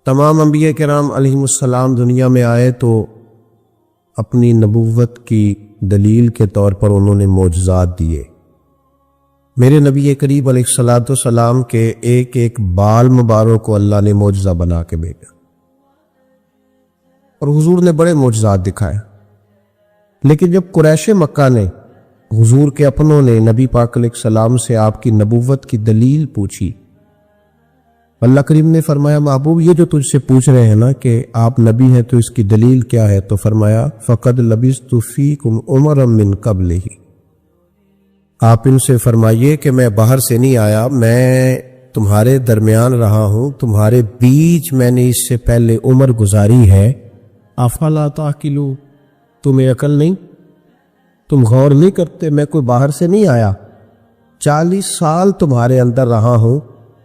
تمام انبیاء کرام علیہم السلام دنیا میں آئے تو اپنی نبوت کی دلیل کے طور پر انہوں نے معجزات دیے۔ میرے نبی کریم علیہ الصلوۃ والسلام کے ایک ایک بال مبارک کو اللہ نے معجزہ بنا کے بھیجا، اور حضور نے بڑے معجزات دکھائے۔ لیکن جب قریش مکہ نے حضور کے اپنوں نے نبی پاک علیہ السلام سے آپ کی نبوت کی دلیل پوچھی، اللہ کریم نے فرمایا محبوب یہ جو تجھ سے پوچھ رہے ہیں نا کہ آپ نبی ہیں تو اس کی دلیل کیا ہے، تو فرمایا فقد لبثت فیکم عمرا من قبلہ، آپ ان سے فرمائیے کہ میں باہر سے نہیں آیا، میں تمہارے درمیان رہا ہوں، تمہارے بیچ میں نے اس سے پہلے عمر گزاری ہے۔ افلا تعقلون، تمہیں عقل نہیں، تم غور نہیں کرتے؟ میں کوئی باہر سے نہیں آیا، 40 سال تمہارے اندر رہا ہوں،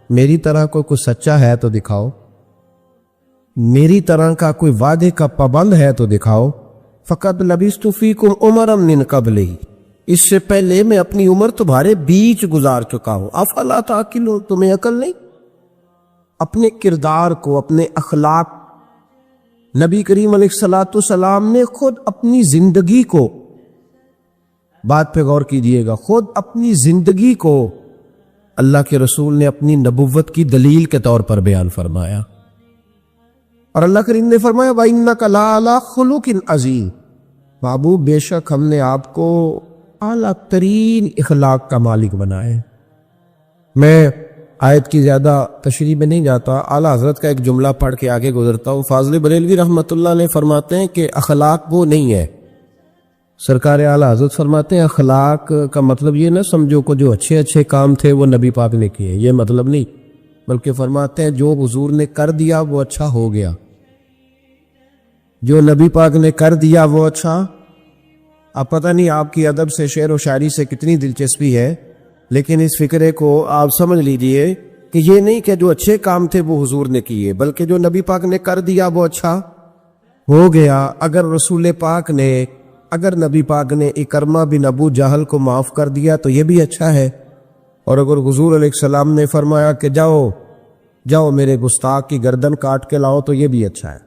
میری طرح کوئی سچا ہے تو دکھاؤ، میری طرح کا کوئی وعدے کا پابند ہے تو دکھاؤ۔ فقد لبثت فیکم عمرا من قبلہ، اس سے پہلے میں اپنی عمر تمہارے بیچ گزار چکا ہوں۔ افلا تعقلون، تمہیں عقل نہیں؟ اپنے کردار کو، اپنے اخلاق، نبی کریم علیہ الصلوۃ والسلام نے خود اپنی زندگی کو، بات پہ غور کیجئے گا، خود اپنی زندگی کو اللہ کے رسول نے اپنی نبوت کی دلیل کے طور پر بیان فرمایا، اور اللہ کریم نے فرمایا وَإِنَّكَ لَعَلَىٰ خُلُقٍ عَظِيمٍ، محبوب بے شک ہم نے آپ کو اعلیٰ ترین اخلاق کا مالک بنایا ہے۔ میں آیت کی زیادہ تشریح میں نہیں جاتا، اعلیٰ حضرت کا ایک جملہ پڑھ کے آگے گزرتا ہوں۔ فاضل بریلوی رحمۃ اللہ علیہ فرماتے ہیں کہ اخلاق وہ نہیں ہے، سرکار اعلیٰ حضرت فرماتے ہیں اخلاق کا مطلب یہ نہ سمجھو کہ جو اچھے اچھے کام تھے وہ نبی پاک نے کیے، یہ مطلب نہیں، بلکہ فرماتے ہیں جو حضور نے کر دیا وہ اچھا ہو گیا، جو نبی پاک نے کر دیا وہ اچھا۔ اب پتہ نہیں آپ کی ادب سے، شعر و شاعری سے کتنی دلچسپی ہے، لیکن اس فکرے کو آپ سمجھ لیجئے کہ یہ نہیں کہ جو اچھے کام تھے وہ حضور نے کیے، بلکہ جو نبی پاک نے کر دیا وہ اچھا ہو گیا۔ اگر نبی پاک نے اکرمہ بن ابو جہل کو معاف کر دیا تو یہ بھی اچھا ہے، اور اگر حضور علیہ السلام نے فرمایا کہ جاؤ میرے گستاخ کی گردن کاٹ کے لاؤ تو یہ بھی اچھا ہے۔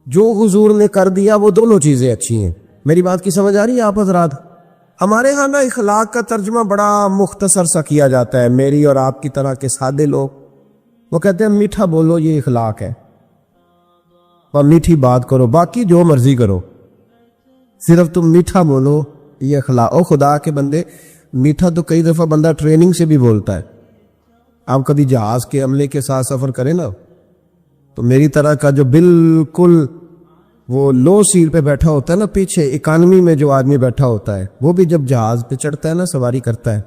جو حضور نے کر دیا وہ دونوں چیزیں اچھی ہیں۔ میری بات کی سمجھ آ رہی ہے آپ حضرات؟ ہمارے ہاں نا اخلاق کا ترجمہ بڑا مختصر سا کیا جاتا ہے، میری اور آپ کی طرح کے سادے لوگ وہ کہتے ہیں میٹھا بولو یہ اخلاق ہے، اور میٹھی بات کرو، باقی جو مرضی کرو، صرف تم میٹھا بولو یہ اخلاق۔ او خدا کے بندے، میٹھا تو کئی دفعہ بندہ ٹریننگ سے بھی بولتا ہے۔ آپ کبھی جہاز کے عملے کے ساتھ سفر کریں نا، تو میری طرح کا جو بالکل وہ لو سیٹ پہ بیٹھا ہوتا ہے نا، پیچھے اکانومی میں جو آدمی بیٹھا ہوتا ہے، وہ بھی جب جہاز پہ چڑھتا ہے نا، سواری کرتا ہے،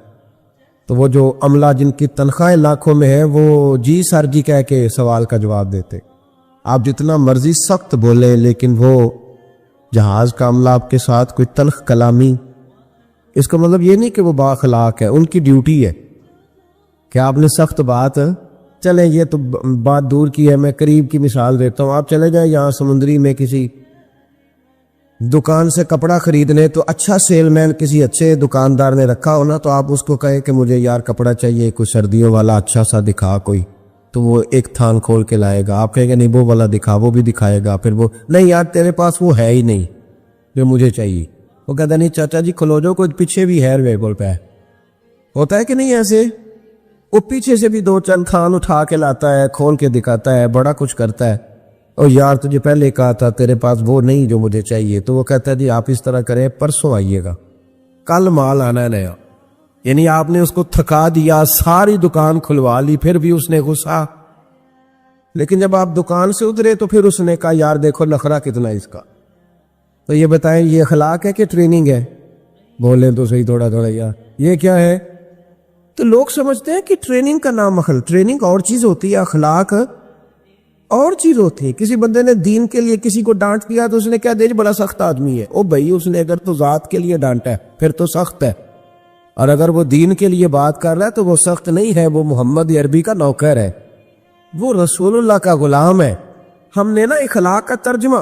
تو وہ جو عملہ جن کی تنخواہیں لاکھوں میں ہے وہ جی سر جی کہہ کے سوال کا جواب دیتے۔ آپ جتنا مرضی سخت بولیں، لیکن وہ جہاز کا عملہ آپ کے ساتھ کوئی تلخ کلامی، اس کا مطلب یہ نہیں کہ وہ با اخلاق ہے، ان کی ڈیوٹی ہے کہ آپ نے سخت بات، چلیں یہ تو بات دور کی ہے، میں قریب کی مثال دیتا ہوں۔ آپ چلے جائیں یہاں سمندری میں کسی دکان سے کپڑا خریدنے، تو اچھا سیل مین کسی اچھے دکاندار نے رکھا ہونا، تو آپ اس کو کہیں کہ مجھے یار کپڑا چاہیے کوئی سردیوں والا اچھا سا دکھا کوئی، تو وہ ایک تھان کھول کے لائے گا، آپ کہیں گے نہیں وہ والا دکھا، وہ بھی دکھائے گا، پھر وہ نہیں یار تیرے پاس وہ ہے ہی نہیں جو مجھے چاہیے، وہ کہتا نہیں چاچا جی کھلو جو، کوئی پیچھے بھی ہے ویبل پہ، ہوتا ہے کہ نہیں ایسے؟ وہ پیچھے سے بھی دو چند تھان اٹھا کے لاتا ہے، کھول کے دکھاتا ہے، بڑا کچھ کرتا ہے، اور یار تجھے پہلے کہا تھا تیرے پاس وہ نہیں جو مجھے چاہیے، تو وہ کہتا ہے جی آپ اس طرح کریں پرسوں آئیے گا، کل مال آنا ہے نیا، یعنی آپ نے اس کو تھکا دیا، ساری دکان کھلوا لی، پھر بھی اس نے غصہ، لیکن جب آپ دکان سے اترے تو پھر اس نے کہا یار دیکھو نخرا کتنا اس کا۔ تو یہ بتائیں یہ اخلاق ہے کہ ٹریننگ ہے؟ بولیں تو صحیح تھوڑا تھوڑا یار یہ کیا ہے؟ تو لوگ سمجھتے ہیں کہ ٹریننگ کا نام ٹریننگ اور چیز ہوتی ہے، اخلاق اور چیز ہوتی ہے۔ کسی بندے نے دین کے لیے کسی کو ڈانٹ دیا تو اس نے کیا دے بڑا سخت آدمی ہے، او بھائی اس نے اگر تو ذات کے لیے ڈانٹا ہے پھر تو سخت ہے، اور اگر وہ دین کے لیے بات کر رہا ہے تو وہ سخت نہیں ہے، وہ محمد عربی کا نوکر ہے، وہ رسول اللہ کا غلام ہے۔ ہم نے نا اخلاق کا ترجمہ،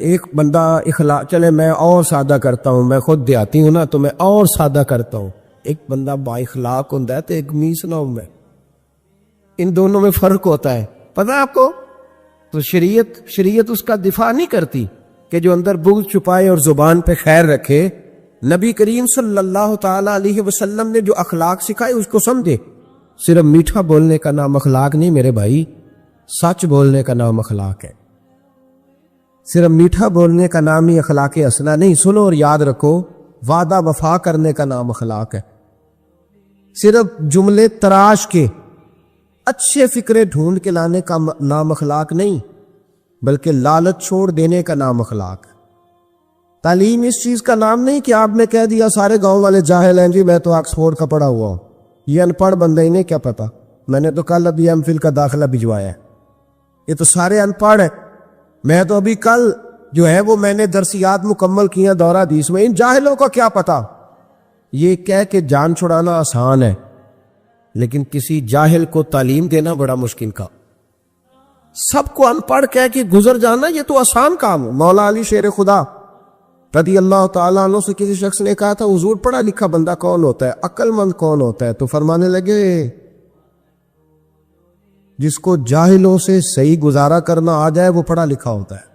ایک بندہ اخلاق، چلے میں اور سادہ کرتا ہوں، میں خود دیہاتی ہوں نا تو میں اور سادہ کرتا ہوں، ایک بندہ با اخلاق ہوتا ہے تو ایک میس نہ ہوں میں، ان دونوں میں فرق ہوتا ہے، پتہ آپ کو؟ تو شریعت اس کا دفاع نہیں کرتی کہ جو اندر بغض چھپائے اور زبان پہ خیر رکھے۔ نبی کریم صلی اللہ تعالی علیہ وسلم نے جو اخلاق سکھائے اس کو سمجھے۔ صرف میٹھا بولنے کا نام اخلاق نہیں میرے بھائی، سچ بولنے کا نام اخلاق ہے۔ صرف میٹھا بولنے کا نام ہی اخلاق حسنہ نہیں، سنو اور یاد رکھو، وعدہ وفا کرنے کا نام اخلاق ہے۔ صرف جملے تراش کے اچھے فکرے ڈھونڈ کے لانے کا نام اخلاق نہیں، بلکہ لالچ چھوڑ دینے کا نام اخلاق ہے۔ تعلیم اس چیز کا نام نہیں کہ آپ نے کہہ دیا سارے گاؤں والے جاہل ہیں جی، میں تو آکسفورڈ کا پڑھا ہوا ہوں، یہ ان پڑھ بندے انہیں کیا پتا، میں نے تو کل ابھی ایم فل کا داخلہ بھجوایا ہے، یہ تو سارے ان پڑھ ہیں، میں تو ابھی کل جو ہے وہ میں نے درسیات مکمل کیا دورہ حدیث میں، ان جاہلوں کا کیا پتا۔ یہ کہہ کے جان چھڑانا آسان ہے، لیکن کسی جاہل کو تعلیم دینا بڑا مشکل کا۔ سب کو ان پڑھ کہہ کے گزر جانا یہ تو آسان کام ہے۔ مولا علی شیر خدا رضی اللہ تعالیٰ عنہ سے کسی شخص نے کہا تھا حضور پڑھا لکھا بندہ کون ہوتا ہے، عقل مند کون ہوتا ہے؟ تو فرمانے لگے جس کو جاہلوں سے صحیح گزارا کرنا آ جائے وہ پڑھا لکھا ہوتا ہے۔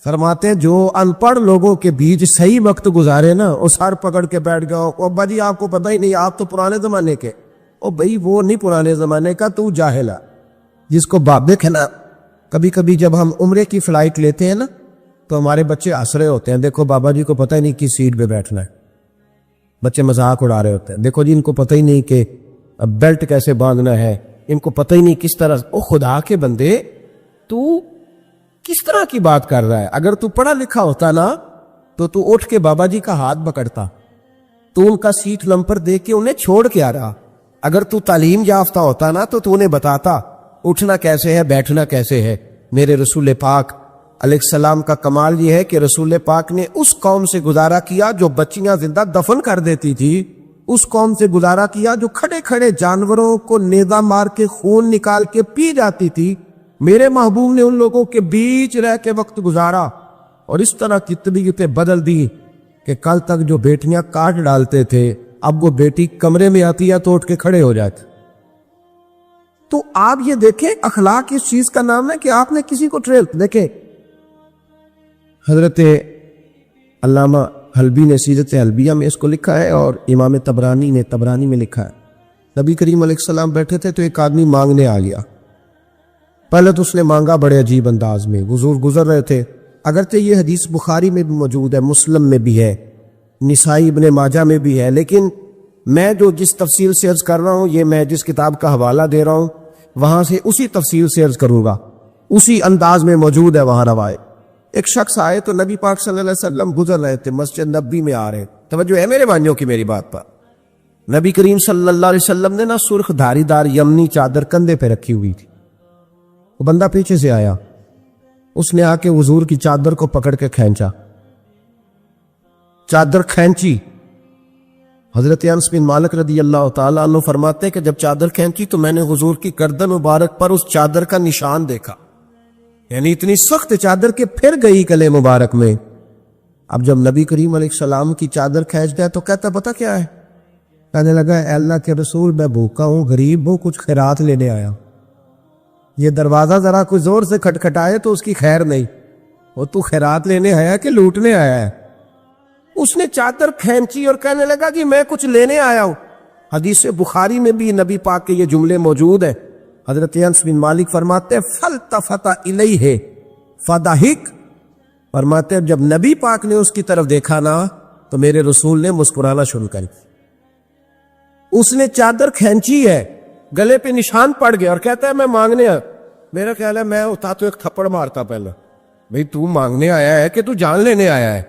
فرماتے ہیں جو ان پڑھ لوگوں کے بیچ صحیح وقت گزارے نا، وہ سر پکڑ کے بیٹھ گیا، ابا جی آپ کو پتہ ہی نہیں، آپ تو پرانے زمانے کے۔ او بھائی وہ نہیں پرانے زمانے کا، تو جاہل ہے۔ جس کو باپ دیکھے نا، کبھی کبھی جب ہم عمرے کی فلائٹ لیتے ہیں نا تو ہمارے بچے ہنس رہے ہوتے ہیں، دیکھو بابا جی کو پتہ ہی نہیں کس سیٹ پہ بیٹھنا ہے، بچے مذاق اڑا رہے ہوتے ہیں، دیکھو جی ان کو پتہ ہی نہیں کہ بیلٹ کیسے باندھنا ہے، ان کو پتہ ہی نہیں کس طرح۔ او خدا کے بندے، تو کس طرح کی بات کر رہا ہے؟ اگر تو پڑھا لکھا ہوتا نا تو تو اٹھ کے بابا جی کا ہاتھ پکڑتا، تو ان کا سیٹ نمبر دے کے انہیں چھوڑ کے آ رہا۔ اگر تو تعلیم یافتہ ہوتا نا تو انہیں بتاتا اٹھنا کیسے ہے، بیٹھنا کیسے ہے۔ میرے رسول پاک علیہ السلام کا کمال یہ ہے کہ رسول پاک نے اس قوم سے گزارا کیا جو بچیاں زندہ دفن کر دیتی تھی، اس قوم سے گزارا کیا جو کھڑے کھڑے جانوروں کو نیزہ مار کے خون نکال کے پی جاتی تھی۔ میرے محبوب نے ان لوگوں کے بیچ رہ کے وقت گزارا اور اس طرح کی طبیعتیں بدل دی کہ کل تک جو بیٹیاں کاٹ ڈالتے تھے اب وہ بیٹی کمرے میں آتی ہے تو اٹھ کے کھڑے ہو جاتے۔ تو آپ یہ دیکھیں اخلاق اس چیز کا نام ہے کہ آپ نے کسی کو ٹریل دیکھیں۔ حضرت علامہ حلبی نے سیرت حلبیہ میں اس کو لکھا ہے اور امام طبرانی نے طبرانی میں لکھا ہے۔ نبی کریم علیہ السلام بیٹھے تھے تو ایک آدمی مانگنے آ گیا۔ پہلے تو اس نے مانگا بڑے عجیب انداز میں، حضور گزر رہے تھے، اگرچہ یہ حدیث بخاری میں بھی موجود ہے، مسلم میں بھی ہے، نسائی ابن ماجہ میں بھی ہے، لیکن میں جو جس تفصیل سے عرض کر رہا ہوں یہ میں جس کتاب کا حوالہ دے رہا ہوں وہاں سے اسی تفصیل سے عرض کروں گا، اسی انداز میں موجود ہے وہاں روایت۔ ایک شخص آئے تو نبی پاک صلی اللہ علیہ وسلم گزر رہے تھے، مسجد نبی میں آ رہے، توجہ ہے میرے بھائیوں کی میری بات پر۔ نبی کریم صلی اللہ علیہ وسلم نے نا سرخ دھاری دار یمنی چادر کندھے پہ رکھی ہوئی تھی۔ وہ بندہ پیچھے سے آیا، اس نے آ کے حضور کی چادر کو پکڑ کے کھینچا، چادر کھینچی۔ حضرت انس بن مالک رضی اللہ تعالیٰ عنہ فرماتے ہیں کہ جب چادر کھینچی تو میں نے حضور کی گردن مبارک پر اس چادر کا نشان دیکھا، یعنی اتنی سخت چادر کے پھر گئی گلے مبارک میں۔ اب جب نبی کریم علیہ السلام کی چادر کھینچ گیا تو کہتا پتہ کیا ہے؟ کہنے لگا اے اللہ کے رسول میں بھوکا ہوں، غریب ہوں، کچھ خیرات لینے آیا۔ یہ دروازہ ذرا کچھ زور سے کھٹکھٹائے تو اس کی خیر نہیں، وہ تو خیرات لینے آیا کہ لوٹنے آیا ہے؟ اس نے چادر کھینچی اور کہنے لگا کہ میں کچھ لینے آیا ہوں۔ حدیث بخاری میں بھی نبی پاک کے یہ جملے موجود ہیں۔ حضرت انس بن مالک فرماتے فلتفت الیہ فضحک، فرماتے جب نبی پاک نے اس کی طرف دیکھا نا تو میرے رسول نے مسکرانا شروع کر دیا۔ اس نے چادر کھینچی ہے، گلے پہ نشان پڑ گیا اور کہتا ہے میں مانگنے آیا۔ میرا خیال ہے میں ہوتا تو ایک تھپڑ مارتا پہلے، بھئی تو مانگنے آیا ہے کہ تو جان لینے آیا ہے؟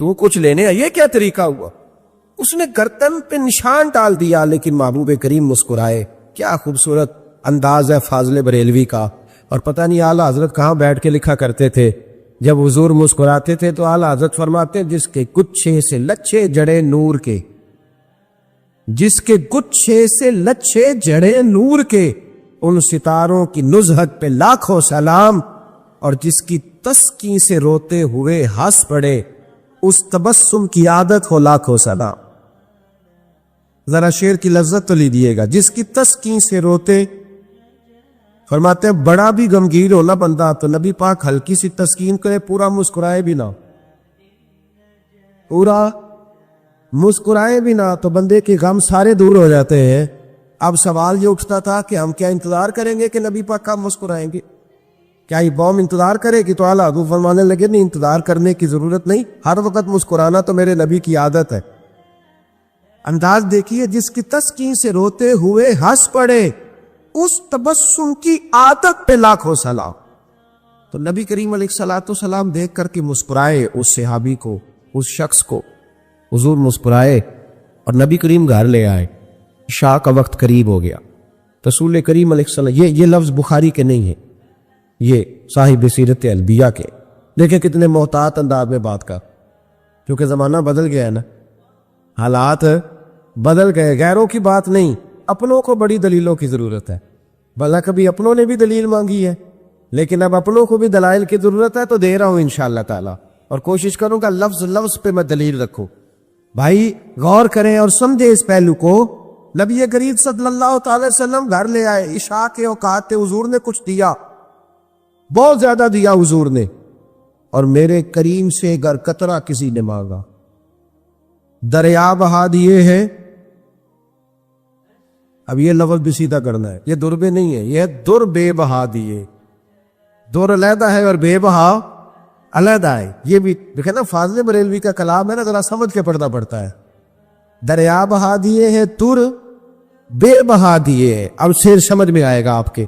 تو کچھ لینے آیا، یہ کیا طریقہ ہوا؟ اس نے گردن پہ نشان ڈال دیا، لیکن محبوب کریم مسکرائے۔ کیا خوبصورت انداز ہے فاضل بریلوی کا۔ اور پتہ نہیں اعلیٰ حضرت کہاں بیٹھ کے لکھا کرتے تھے، جب حضور مسکراتے تھے تو اعلیٰ حضرت فرماتے جس کے گچھے سے لچھے جڑے نور کے، جس کے گچھے سے لچھے جڑے نور کے، ان ستاروں کی نزہت پہ لاکھوں سلام، اور جس کی تسکین سے روتے ہوئے ہنس پڑے اس تبسم کی عادت ہو لاکھوں سلام۔ ذرا شعر کی لذت تو لیجیے گا. جس کی تسکین سے روتے، فرماتے ہیں بڑا بھی غمگین ہونا بندہ تو نبی پاک ہلکی سی تسکین کرے، پورا مسکرائے بھی نہ، پورا مسکرائے بھی نہ تو بندے کے غم سارے دور ہو جاتے ہیں. اب سوال یہ اٹھتا تھا کہ ہم کیا انتظار کریں گے کہ نبی پاک کب مسکرائیں گے؟ کیا یہ قوم انتظار کرے کہ تو اعلیٰ حضور فرمانے لگے نہیں، انتظار کرنے کی ضرورت نہیں، ہر وقت مسکرانا تو میرے نبی کی عادت ہے. انداز دیکھیے، جس کی تسکین سے روتے ہوئے ہنس پڑے، اس تبسم کی عادت پہ لاکھوں سلام. تو نبی کریم علیہ الصلوۃ والسلام دیکھ کر کے مسکرائے اس صحابی کو، اس شخص کو. حضور مسکرائے اور نبی کریم گھر لے آئے. عشاء کا وقت قریب ہو گیا. رسول کریم علیہ السلام، یہ لفظ بخاری کے نہیں ہے، یہ صاحب سیرت الانبیاء کے. دیکھیں کتنے محتاط انداز میں بات کا، کیونکہ زمانہ بدل گیا ہے نا، حالات بدل گئے. غیروں کی بات نہیں، اپنوں کو بڑی دلیلوں کی ضرورت ہے. بھلا کبھی اپنوں نے بھی دلیل مانگی ہے، لیکن اب اپنوں کو بھی دلائل کی ضرورت ہے تو دے رہا ہوں انشاءاللہ تعالی، اور کوشش کروں گا لفظ لفظ پہ میں دلیل رکھوں. بھائی غور کریں اور سمجھے اس پہلو کو. نبی کریم صلی اللہ تعالی وسلم گھر لے آئے، عشاء کے اوقات تھے، حضور نے کچھ دیا، بہت زیادہ دیا حضور نے، اور میرے کریم سے گر قطرہ کسی نے مانگا. دریا بہا دیے ہیں. اب یہ لفظ بھی سیدھا کرنا ہے، یہ در بے نہیں ہے، یہ در بے بہا دیے. در علیحدہ ہے اور بے بہا علیحدہ ہے. یہ بھی دیکھیں نا، فاضل بریلوی کا کلام ہے نا، ذرا سمجھ کے پڑھنا پڑتا ہے. دریا بہا دیے ہیں، تر بے بہا دیے. اب شعر سمجھ میں آئے گا آپ کے.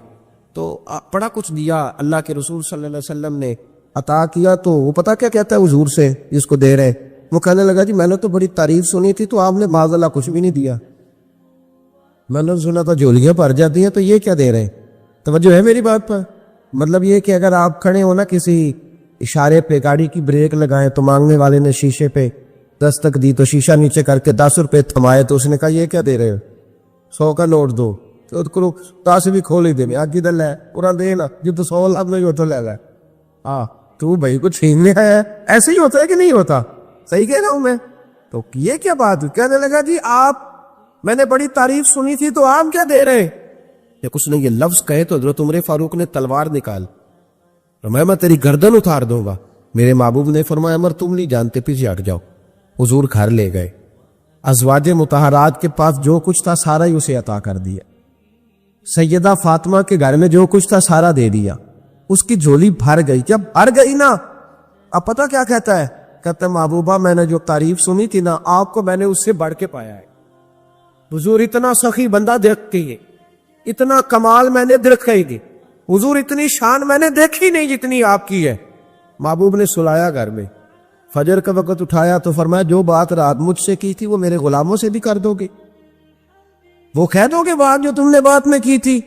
تو بڑا کچھ دیا اللہ کے رسول صلی اللہ علیہ وسلم نے، عطا کیا. تو وہ پتہ کیا کہتا ہے حضور سے جس کو دے رہے؟ وہ کہنے لگا جی میں نے تو بڑی تعریف سنی تھی، تو آپ نے معاذ اللہ کچھ بھی نہیں دیا. میں نے سنا تھا جھولیاں بھر جاتی ہیں، تو یہ کیا دے رہے ہیں؟ توجہ ہے میری بات پر؟ مطلب یہ کہ اگر آپ کھڑے ہو نا کسی اشارے پہ، گاڑی کی بریک لگائیں تو مانگنے والے نے شیشے پہ دستک دی تو شیشہ نیچے کر کے 10 روپے تھمائے، تو اس نے کہا یہ کیا دے رہے ہو؟ 100 کا نوٹ دو. تو 10 بھی کھول ہی دے میں آگے دل ہے پورا دے نا، جب تو 100 لاب نہیں ہوتا لے گا. ہاں تو بھائی کچھ چھیننے آیا ہے. ایسے ہی ہوتا ہے کہ نہیں ہوتا؟ صحیح کہہ رہا ہوں میں؟ تو یہ کیا بات؟ کہنے لگا جی آپ، میں نے بڑی تعریف سنی تھی تو آپ کیا دے رہے؟ یا کچھ نہیں، یہ لفظ کہے تو حضرت عمر فاروق نے تلوار نکال، میں تیری گردن اتار دوں گا. میرے محبوب نے فرمایا عمر تم نہیں جانتے، پیچھے ہٹ جاؤ. حضور گھر لے گئے. ازواج مطہرات کے پاس جو کچھ تھا سارا ہی اسے عطا کر دیا. سیدہ فاطمہ کے گھر میں جو کچھ تھا سارا دے دیا. اس کی جھولی بھر گئی. جب بھر گئی نا، اب پتہ کیا کہتا ہے؟ کہتا ہے محبوبہ میں نے جو تعریف سنی تھی نا آپ کو، میں نے اس سے بڑھ کے پایا ہے. حضور اتنا سخی بندہ دیکھ کے، اتنا کمال میں نے دیکھا ہی نہیں. حضور اتنی شان میں نے دیکھی نہیں جتنی آپ کی ہے. محبوب نے سلایا گھر میں. فجر کا وقت اٹھایا تو فرمایا جو بات رات مجھ سے کی تھی وہ میرے غلاموں سے بھی کر دو گے؟ وہ کہہ دو گے بات جو تم نے بات میں کی تھی؟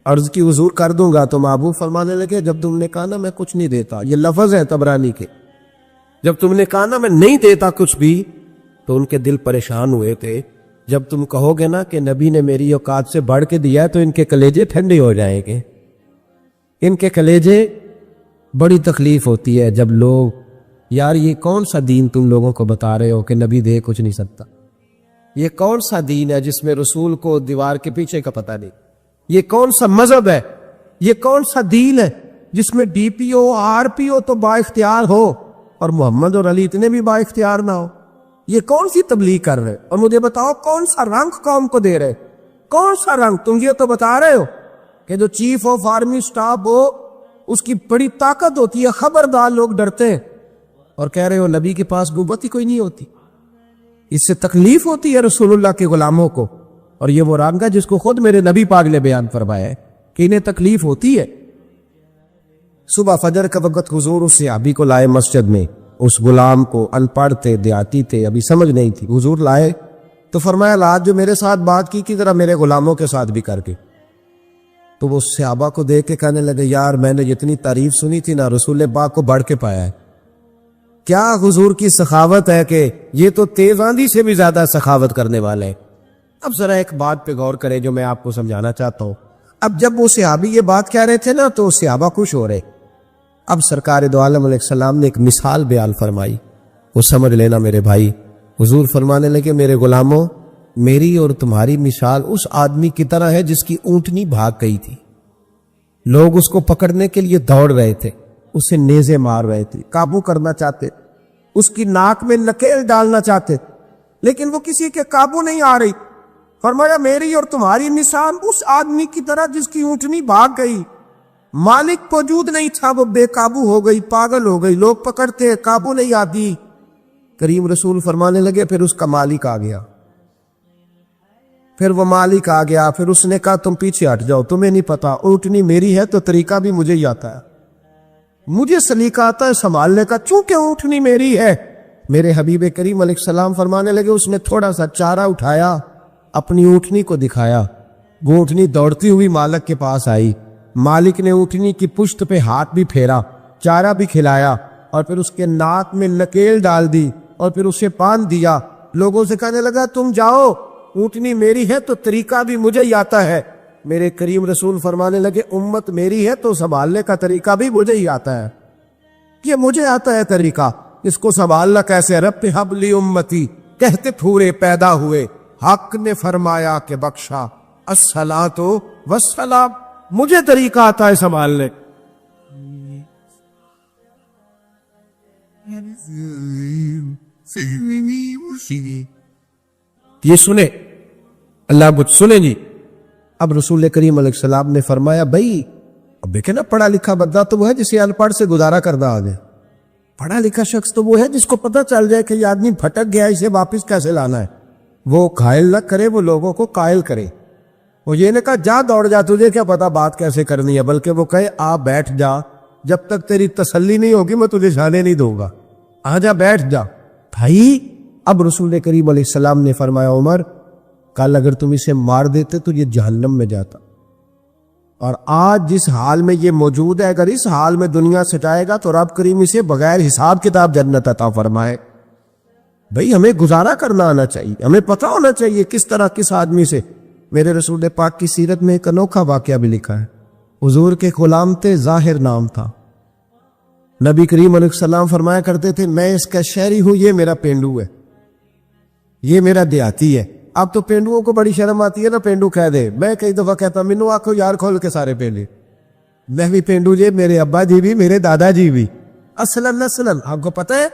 عرض کی حضور کر دوں گا. تو محبوب فرمانے لگے جب تم نے کہا نا میں کچھ نہیں دیتا، یہ لفظ ہے طبرانی کے، جب تم نے کہا نا میں نہیں دیتا کچھ بھی، تو ان کے دل پریشان ہوئے تھے. جب تم کہو گے نا کہ نبی نے میری اوقات سے بڑھ کے دیا ہے تو ان کے کلیجے ٹھنڈے ہو جائیں گے. ان کے کلیجے، بڑی تکلیف ہوتی ہے جب لوگ، یار یہ کون سا دین تم لوگوں کو بتا رہے ہو کہ نبی دے کچھ نہیں سکتا؟ یہ کون سا دین ہے جس میں رسول کو دیوار کے پیچھے کا پتہ نہیں؟ یہ کون سا مذہب ہے؟ یہ کون سا دین ہے جس میں D P O R P او تو با اختیار ہو اور محمد اور علی اتنے بھی با اختیار نہ ہو؟ یہ کون سی تبلیغ کر رہے؟ اور مجھے بتاؤ کون سا رنگ قوم کو دے رہے؟ کون سا رنگ؟ تم یہ تو بتا رہے ہو کہ جو چیف آف آرمی سٹاف ہو اس کی بڑی طاقت ہوتی ہے، خبردار لوگ ڈرتے ہیں، اور کہہ رہے ہو نبی کے پاس قوت ہی کوئی نہیں ہوتی. اس سے تکلیف ہوتی ہے رسول اللہ کے غلاموں کو. اور یہ وہ رنگ ہے جس کو خود میرے نبی پاک نے بیان فرمایا ہے کہ انہیں تکلیف ہوتی ہے. صبح فجر کا وقت حضور اس صحابی کو لائے مسجد میں. اس غلام کو، ان پڑھ تھے، دیہاتی تھے، ابھی سمجھ نہیں تھی. حضور لائے تو فرمایا رات جو میرے ساتھ بات کی ذرا میرے غلاموں کے ساتھ بھی کر کے. تو وہ صحابہ کو دیکھ کے کہنے لگے یار میں نے جتنی تعریف سنی تھی نا رسول پاک کو بڑھ کے پایا ہے. کیا حضور کی سخاوت ہے کہ یہ تو تیز آندھی سے بھی زیادہ سخاوت کرنے والے ہیں. اب ذرا ایک بات پہ غور کریں جو میں آپ کو سمجھانا چاہتا ہوں. اب جب وہ صحابی یہ بات کہہ رہے تھے نا تو صحابہ خوش ہو رہے. اب سرکار دو عالم علیہ السلام نے ایک مثال بیان فرمائی، وہ سمجھ لینا میرے بھائی. حضور فرمانے لگے میرے غلاموں میری اور تمہاری مثال اس آدمی کی طرح ہے جس کی اونٹنی بھاگ گئی تھی، لوگ اس کو پکڑنے کے لیے دوڑ رہے تھے، اسے نیزے مار رہے تھے، قابو کرنا چاہتے، اس کی ناک میں نکیل ڈالنا چاہتے، لیکن وہ کسی کے قابو نہیں آ رہی۔ فرمایا میری اور تمہاری مثال اس آدمی کی طرح جس کی اونٹنی بھاگ گئی، مالک موجود نہیں تھا، وہ بے قابو ہو گئی، پاگل ہو گئی، لوگ پکڑتے قابو نہیں آتی۔ کریم رسول فرمانے لگے پھر اس کا مالک آ گیا، پھر وہ مالک آ گیا، پھر اس نے کہا تم پیچھے ہٹ جاؤ، تمہیں نہیں پتا اونٹنی میری ہے تو طریقہ بھی مجھے ہی آتا ہے، مجھے سلیقہ آتا ہے سنبھالنے کا، چونکہ اونٹنی میری ہے۔ میرے حبیب کریم علیہ السلام فرمانے لگے اس نے تھوڑا سا چارہ اٹھایا، اپنی اونٹنی کو دکھایا، وہ اونٹنی دوڑتی ہوئی مالک کے پاس آئی، مالک نے اونٹنی کی پشت پہ ہاتھ بھی پھیرا، چارہ بھی کھلایا، اور پھر اس کے ناک میں نکیل ڈال دی، اور پھر اسے باندھ دیا، لوگوں سے کہنے لگا تم جاؤ، اونٹنی میری ہے تو طریقہ بھی مجھے ہی آتا ہے۔ میرے کریم رسول فرمانے لگے امت میری ہے تو سنبھالنے کا طریقہ بھی مجھے ہی آتا ہے، یہ مجھے آتا ہے طریقہ، اس کو سنبھالنا کیسے؟ رب ہب لی امتی، کہتے پھورے پیدا ہوئے، حق نے فرمایا کہ بخشا، الصلاۃ والسلام، مجھے طریقہ آتا ہے سنبھالنے۔ یہ سنے اللہ مجھ سنے جی۔ اب رسول کریم علیہ السلام نے فرمایا بھائی اب دیکھیں نا، پڑھا لکھا بندہ تو وہ ہے جسے ان پڑھ سے گزارا کردہ آ جائے، پڑھا لکھا شخص تو وہ ہے جس کو پتہ چل جائے کہ یہ آدمی پھٹک گیا، اسے واپس کیسے لانا ہے، وہ گھائل نہ کرے، وہ لوگوں کو قائل کرے، وہ یہ نہ کہا جا دوڑ جا، تجھے کیا پتا بات کیسے کرنی ہے، بلکہ وہ کہے آ بیٹھ جا، جب تک تیری تسلی نہیں ہوگی میں تجھے جانے نہیں دوں گا، آ جا بیٹھ جا بھائی۔ اب رسول کریم علیہ السلام نے فرمایا عمر کل اگر تم اسے مار دیتے تو یہ جہنم میں جاتا، اور آج جس حال میں یہ موجود ہے اگر اس حال میں دنیا سے جائے گا تو رب کریم اسے بغیر حساب کتاب جنت عطا فرمائے۔ بھئی ہمیں گزارا کرنا آنا چاہیے، ہمیں پتہ ہونا چاہیے کس طرح کس آدمی سے۔ میرے رسول پاک کی سیرت میں ایک انوکھا واقعہ بھی لکھا ہے، حضور کے غلام تھے، ظاہر نام تھا، نبی کریم علیہ السلام فرمایا کرتے تھے میں اس کا شہری ہوں، یہ میرا پینڈو ہے، یہ میرا دیہاتی ہے۔ اب تو پینڈوؤں کو بڑی شرم آتی ہے نا، پینڈو کہہ دے، میں کئی دفعہ کہتا مینو آنکھو یار کھول کے سارے پینڈے، میں بھی پینڈو جی، میرے ابا جی بھی، میرے دادا جی بھی، اصلاً آپ کو پتہ ہے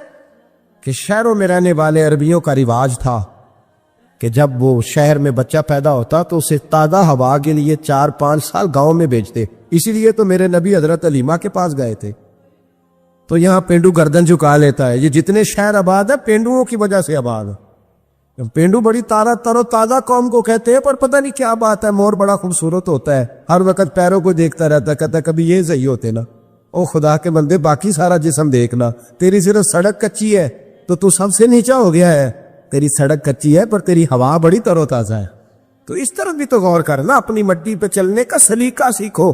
کہ شہروں میں رہنے والے عربیوں کا رواج تھا کہ جب وہ شہر میں بچہ پیدا ہوتا تو اسے تازہ ہوا کے لیے 4-5 سال گاؤں میں بھیجتے، اسی لیے تو میرے نبی حضرت علیمہ کے پاس گئے تھے، تو یہاں پینڈو گردن جھکا لیتا ہے، یہ جتنے شہر آباد ہے پینڈوؤں کی وجہ سے آباد ہے۔ پینڈو بڑی تر و تازہ قوم کو کہتے ہیں، پر پتہ نہیں کیا بات ہے، مور بڑا خوبصورت ہوتا ہے، ہر وقت پیروں کو دیکھتا رہتا ہے، کہتا ہے کبھی یہ صحیح ہوتے نا، او خدا کے بندے باقی سارا جسم دیکھنا، تیری صرف سڑک کچی ہے تو تو سب سے نیچا ہو گیا ہے، تیری سڑک کچی ہے پر تیری ہوا بڑی تر و تازہ ہے، تو اس طرح بھی تو غور کرنا، اپنی مٹی پہ چلنے کا سلیقہ سیکھو،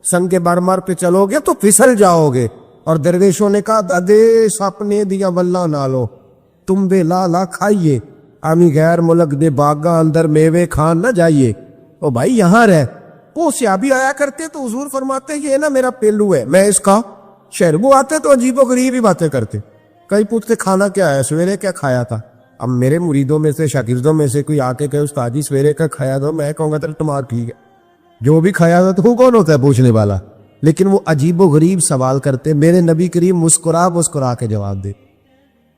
سنگ مرمر پہ چلو گے تو پھسل جاؤ گے، اور درویشوں نے کہا ددیش اپنے دیا واللہ نالو، تم بے لالا کھائیے، آمی غیر ملک دے باغاں اندر میوے کھان نہ جائیے، او بھائی یہاں رہ۔ وہ سیابی آیا کرتے تو حضور فرماتے یہ نا میرا پہلو ہے، میں اس کا شہر، وہ آتے تو عجیب و غریب ہی باتیں کرتے، کئی پوچھتے کھانا کیا ہے، سویرے کیا کھایا تھا، اب میرے مریدوں میں سے شاگردوں میں سے کوئی آ کے کہے استاد جی سویرے کا کھایا تھا، میں کہوں گا تو تمہارا ٹھیک ہے، جو بھی کھایا تھا تو وہ کون ہوتا ہے پوچھنے والا، لیکن وہ عجیب و غریب سوال کرتے، میرے نبی کریم مسکرا کے جواب دے،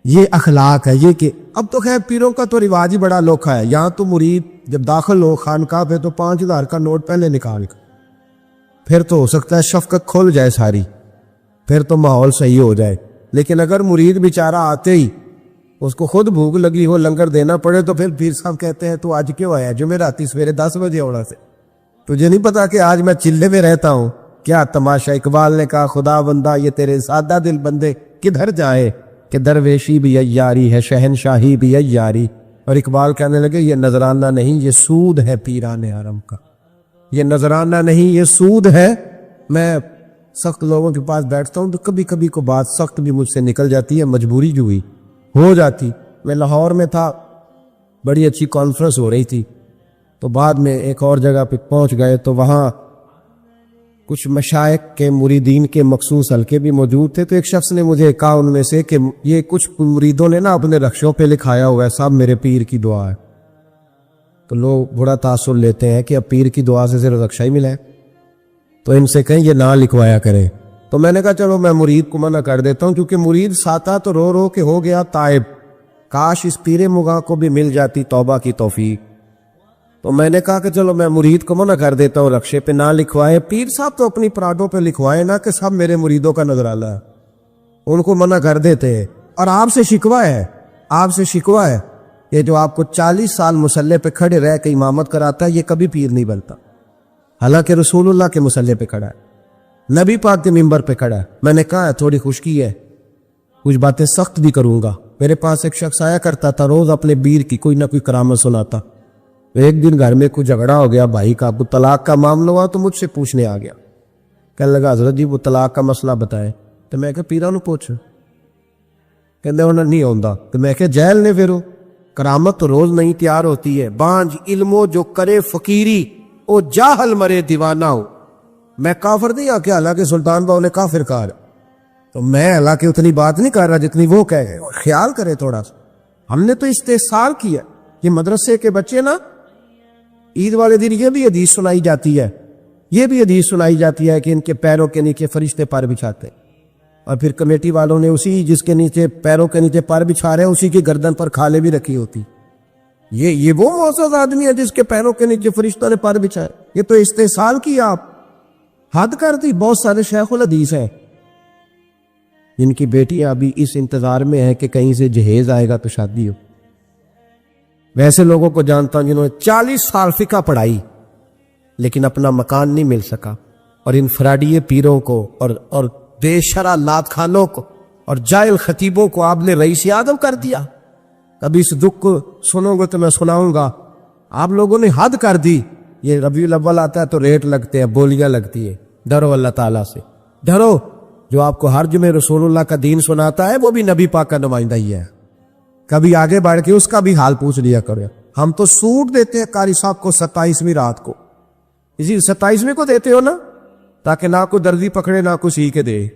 یہ اخلاق ہے، یہ کہ اب تو خیر پیروں کا تو رواج ہی بڑا لوکھا ہے، یہاں تو مرید جب داخل ہو خانقاہ پہ تو 5000 کا نوٹ پہلے نکال کر، پھر تو ہو سکتا ہے شفقت کھل جائے ساری، پھر تو ماحول صحیح ہو جائے، لیکن اگر مرید بیچارہ آتے ہی اس کو خود بھوک لگی ہو لنگر دینا پڑے تو پھر پیر صاحب کہتے ہیں تو آج کیوں آیا، جمعراتی سویرے 10 بجے ہونا سے، تجھے نہیں پتا کہ آج میں چلے میں رہتا ہوں، کیا تماشا۔ اقبال نے کہا خدا بندہ یہ تیرے سادہ دل بندے کدھر جائے، کہ درویشی بھی عیاری ہے شہنشاہی بھی عیاری، اور اقبال کہنے لگے یہ نذرانہ نہیں یہ سود ہے پیران حرم کا، یہ نذرانہ نہیں یہ سود ہے۔ میں سخت لوگوں کے پاس بیٹھتا ہوں تو کبھی کبھی کو بات سخت بھی مجھ سے نکل جاتی ہے، مجبوری جو ہوئی ہو جاتی۔ میں لاہور میں تھا، بڑی اچھی کانفرنس ہو رہی تھی، تو بعد میں ایک اور جگہ پہ پہنچ گئے تو وہاں کچھ مشائخ کے مریدین کے مخصوص حلقے بھی موجود تھے، تو ایک شخص نے مجھے کہا ان میں سے کہ یہ کچھ مریدوں نے نا اپنے رخشوں پہ لکھایا ہوا ہے صاحب میرے پیر کی دعا ہے، تو لوگ بڑا تاثر لیتے ہیں کہ اب پیر کی دعا سے صرف رکشا ہی ملا ہے، تو ان سے کہیں یہ نہ لکھوایا کریں۔ تو میں نے کہا چلو میں مرید کو منع کر دیتا ہوں، کیونکہ مرید ساتا تو رو رو کے ہو گیا تائب، کاش اس پیر مغاں کو بھی مل جاتی توبہ کی توفیق۔ تو میں نے کہا کہ چلو میں مرید کو منع کر دیتا ہوں رکشے پہ نہ لکھوائے، پیر صاحب تو اپنی پرادوں پہ لکھوائے نا، کہ سب میرے مریدوں کا نذرانہ ہے، ان کو منع کر دیتے ہیں۔ اور آپ سے شکوہ ہے، آپ سے شکوہ ہے، یہ جو آپ کو 40 سال مصلے پہ کھڑے رہ کے امامت کراتا ہے یہ کبھی پیر نہیں بنتا، حالانکہ رسول اللہ کے مصلے پہ کھڑا ہے، نبی پاک کے ممبر پہ کھڑا ہے۔ میں نے کہا ہے تھوڑی خشکی ہے، کچھ باتیں سخت بھی کروں گا۔ میرے پاس ایک شخص آیا کرتا تھا، روز اپنے بیر کی کوئی نہ کوئی کرامت سناتا۔ ایک دن گھر میں کچھ جھگڑا ہو گیا بھائی کا، اب طلاق کا معاملہ ہوا تو مجھ سے پوچھنے آ گیا، کہنے لگا حضرت جی وہ طلاق کا مسئلہ بتائے۔ تو میں کہا پیرا نو پوچھ، کہنے انہیں نہیں ہوندا۔ تو میں کہا جیل نے پھر کرامت تو روز نہیں تیار ہوتی ہے، بانج علمو جو کرے فقیری او جاہل مرے دیوانہ ہو۔ میں کافر نہیں آ کے حالانکہ سلطان باؤ نے کافر کہا، تو میں حالانکہ اتنی بات نہیں کر رہا جتنی وہ کہہ گئے۔ خیال کرے تھوڑا سا، ہم نے تو استحصال کیا۔ یہ مدرسے کے بچے نا عید والے دن یہ بھی حدیث سنائی جاتی ہے، یہ بھی حدیث سنائی جاتی ہے کہ ان کے پیروں کے نیچے فرشتے پر بچھاتے ہیں، اور پھر کمیٹی والوں نے اسی جس کے نیچے پیروں کے نیچے پر بچھا رہے ہیں اسی کی گردن پر کھالیں بھی رکھی ہوتی۔ یہ وہ معزز آدمی ہے جس کے پیروں کے نیچے فرشتوں نے پر بچھائے؟ یہ تو استحصال کیا، آپ حد کر دی۔ بہت سارے شیخ الحدیث ہیں جن کی بیٹیاں ابھی اس انتظار میں ہیں کہ کہیں سے جہیز آئے گا تو شادی ہو۔ ویسے لوگوں کو جانتا ہوں جنہوں نے 40 سال فقہ پڑھائی لیکن اپنا مکان نہیں مل سکا، اور ان فراڈیے پیروں کو اور بے شرع لات خانوں کو اور جاہل خطیبوں کو آپ نے رئیس اعظم کر دیا۔ کبھی اس دکھ کو سنو گے تو میں سناؤں گا، آپ لوگوں نے حد کر دی۔ یہ ربیع الاول آتا ہے تو ریٹ لگتے ہیں، بولیاں لگتی ہے۔ ڈرو اللہ تعالیٰ سے، ڈرو۔ جو آپ کو ہر جمعے رسول اللہ کا دین سناتا ہے وہ بھی نبی پاک کا نمائندہ ہی ہے۔ کبھی آگے بڑھ کے اس کا بھی حال پوچھ لیا کرو۔ ہم تو سوٹ دیتے ہیں قاری صاحب کو 27ویں رات کو، اسی 27ویں کو دیتے ہو نا، تاکہ نہ کوئی دردی پکڑے نہ کوئی سی کے دے،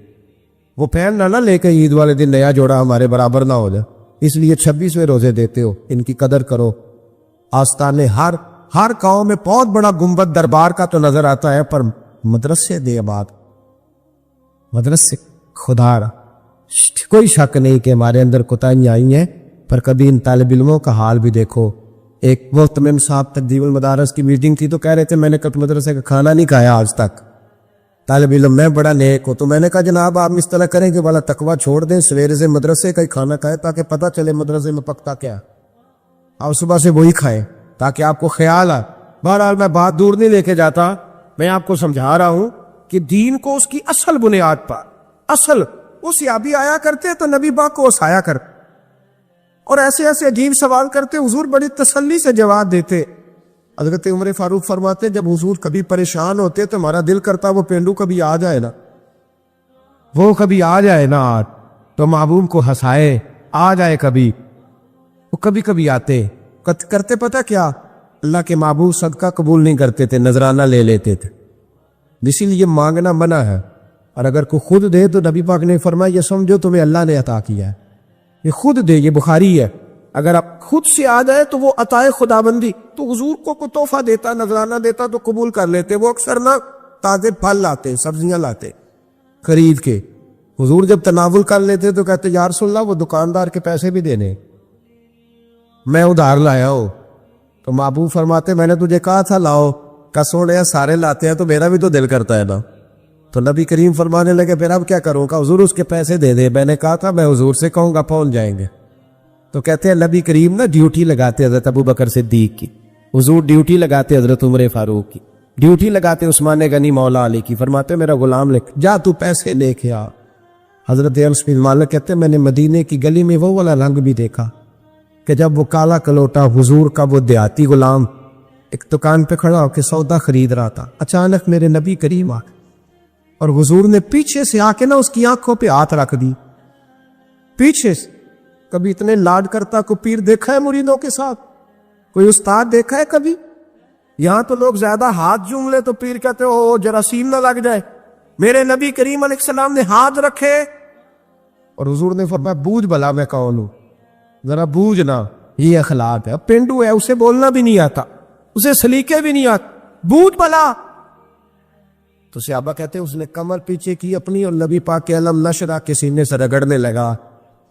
وہ پہن نہ لے کے عید والے دن نیا جوڑا ہمارے برابر نہ ہو جائے، اس لیے 26ویں روزے دیتے ہو۔ ان کی قدر کرو۔ آستانے ہر قوم میں بہت بڑا گنبد دربار کا تو نظر آتا ہے، پر مدرسے دے آباد، مدرسے خدا را کوئی شک نہیں کہ ہمارے اندر کوتاہیاں آئی ہیں، پر کبھی ان طالب علموں کا حال بھی دیکھو۔ ایک محتمم صاحب تقدیم المدارس کی میٹنگ تھی تو کہہ رہے تھے میں نے کبھی مدرسے کا کھانا نہیں کھایا آج تک، طالب علم میں بڑا نیک ہو۔ تو میں نے کہا جناب آپ اس طرح کریں کہ والا تقوی چھوڑ دیں، سویرے سے مدرسے کا ہی کھانا کھائیں تاکہ پتہ چلے مدرسے میں پکتا کیا، اور صبح سے وہی کھائیں تاکہ آپ کو خیال آئے۔ بہرحال میں بات دور نہیں لے کے جاتا، میں آپ کو سمجھا رہا ہوں کہ دین کو اس کی اصل بنیاد پر، اصل اس صحابی آیا کرتے تو نبی پاک کو اسایا کر، اور ایسے ایسے عجیب سوال کرتے، حضور بڑی تسلی سے جواب دیتے۔ حضرت عمر فاروق فرماتے جب حضور کبھی پریشان ہوتے تو ہمارا دل کرتا وہ پینڈو کبھی آ جائے نا، وہ کبھی آ جائے نا تو محبوب کو ہنسائے، آ جائے کبھی۔ وہ کبھی کبھی آتے، کرتے پتہ کیا، اللہ کے محبوب صدقہ قبول نہیں کرتے تھے، نذرانہ لے لیتے تھے، اسی لیے مانگنا منع ہے، اور اگر کوئی خود دے تو نبی پاک نے فرمایا یہ سمجھو تمہیں اللہ نے عطا کیا ہے، یہ خود دے، یہ بخاری ہے۔ اگر آپ خود سے آ جائے تو وہ عطائے خداوندی، تو حضور کو کوئی تحفہ دیتا، نذرانہ دیتا تو قبول کر لیتے۔ وہ اکثر نہ تازے پھل لاتے، سبزیاں لاتے خرید کے، حضور جب تناول کر لیتے تو کہتے یا رسول اللہ وہ دکاندار کے پیسے بھی دینے، میں ادھار لایا ہوں۔ تو محبوب فرماتے میں نے تجھے کہا تھا لاؤ، کسوڑے سارے لاتے ہیں تو میرا بھی تو دل کرتا ہے نا۔ تو نبی کریم فرمانے لگے پھر اب کیا کروں گا، حضور اس کے پیسے دے دے۔ میں نے کہا تھا میں حضور سے کہوں گا پہنچ جائیں گے۔ تو کہتے ہیں نبی کریم نا ڈیوٹی لگاتے حضرت ابو بکر صدیق کی، حضور ڈیوٹی لگاتے حضرت عمر فاروق کی، ڈیوٹی لگاتے عثمان غنی مولا علی کی، فرماتے میرا غلام لکھ جا تو پیسے لے کے آ۔ حضرت انس بن مالک کہتے ہیں میں نے مدینے کی گلی میں وہ والا رنگ بھی دیکھا کہ جب وہ کالا کلوٹا حضور کا وہ دیہاتی غلام ایک دکان پہ کھڑا ہو کے سودا خرید رہا تھا، اچانک میرے نبی کریم آ گئے اور حضور نے پیچھے سے آ کے نا اس کی آنکھوں پہ ہاتھ رکھ دی، پیچھے سے۔ کبھی اتنے لاڈ کرتا کوئی پیر دیکھا ہے مریدوں کے ساتھ؟ کوئی استاد دیکھا ہے کبھی؟ یہاں تو لوگ زیادہ ہاتھ جوم لے تو پیر کہتے ہو جراثیم نہ لگ جائے۔ میرے نبی کریم علیہ السلام نے ہاتھ رکھے اور حضور نے فرمایا بوجھ بھلا میں کون ہوں، ذرا بوجھ نا، یہ اخلاق ہے۔ اب پینڈو ہے اسے بولنا بھی نہیں آتا، اسے سلیقے بھی نہیں آتے، بھوت بلا۔ تو صحابہ کہتے ہیں اس نے کمر پیچھے کی اپنی اور نبی پاک کے علم نشرہ کے سینے سے رگڑنے لگا،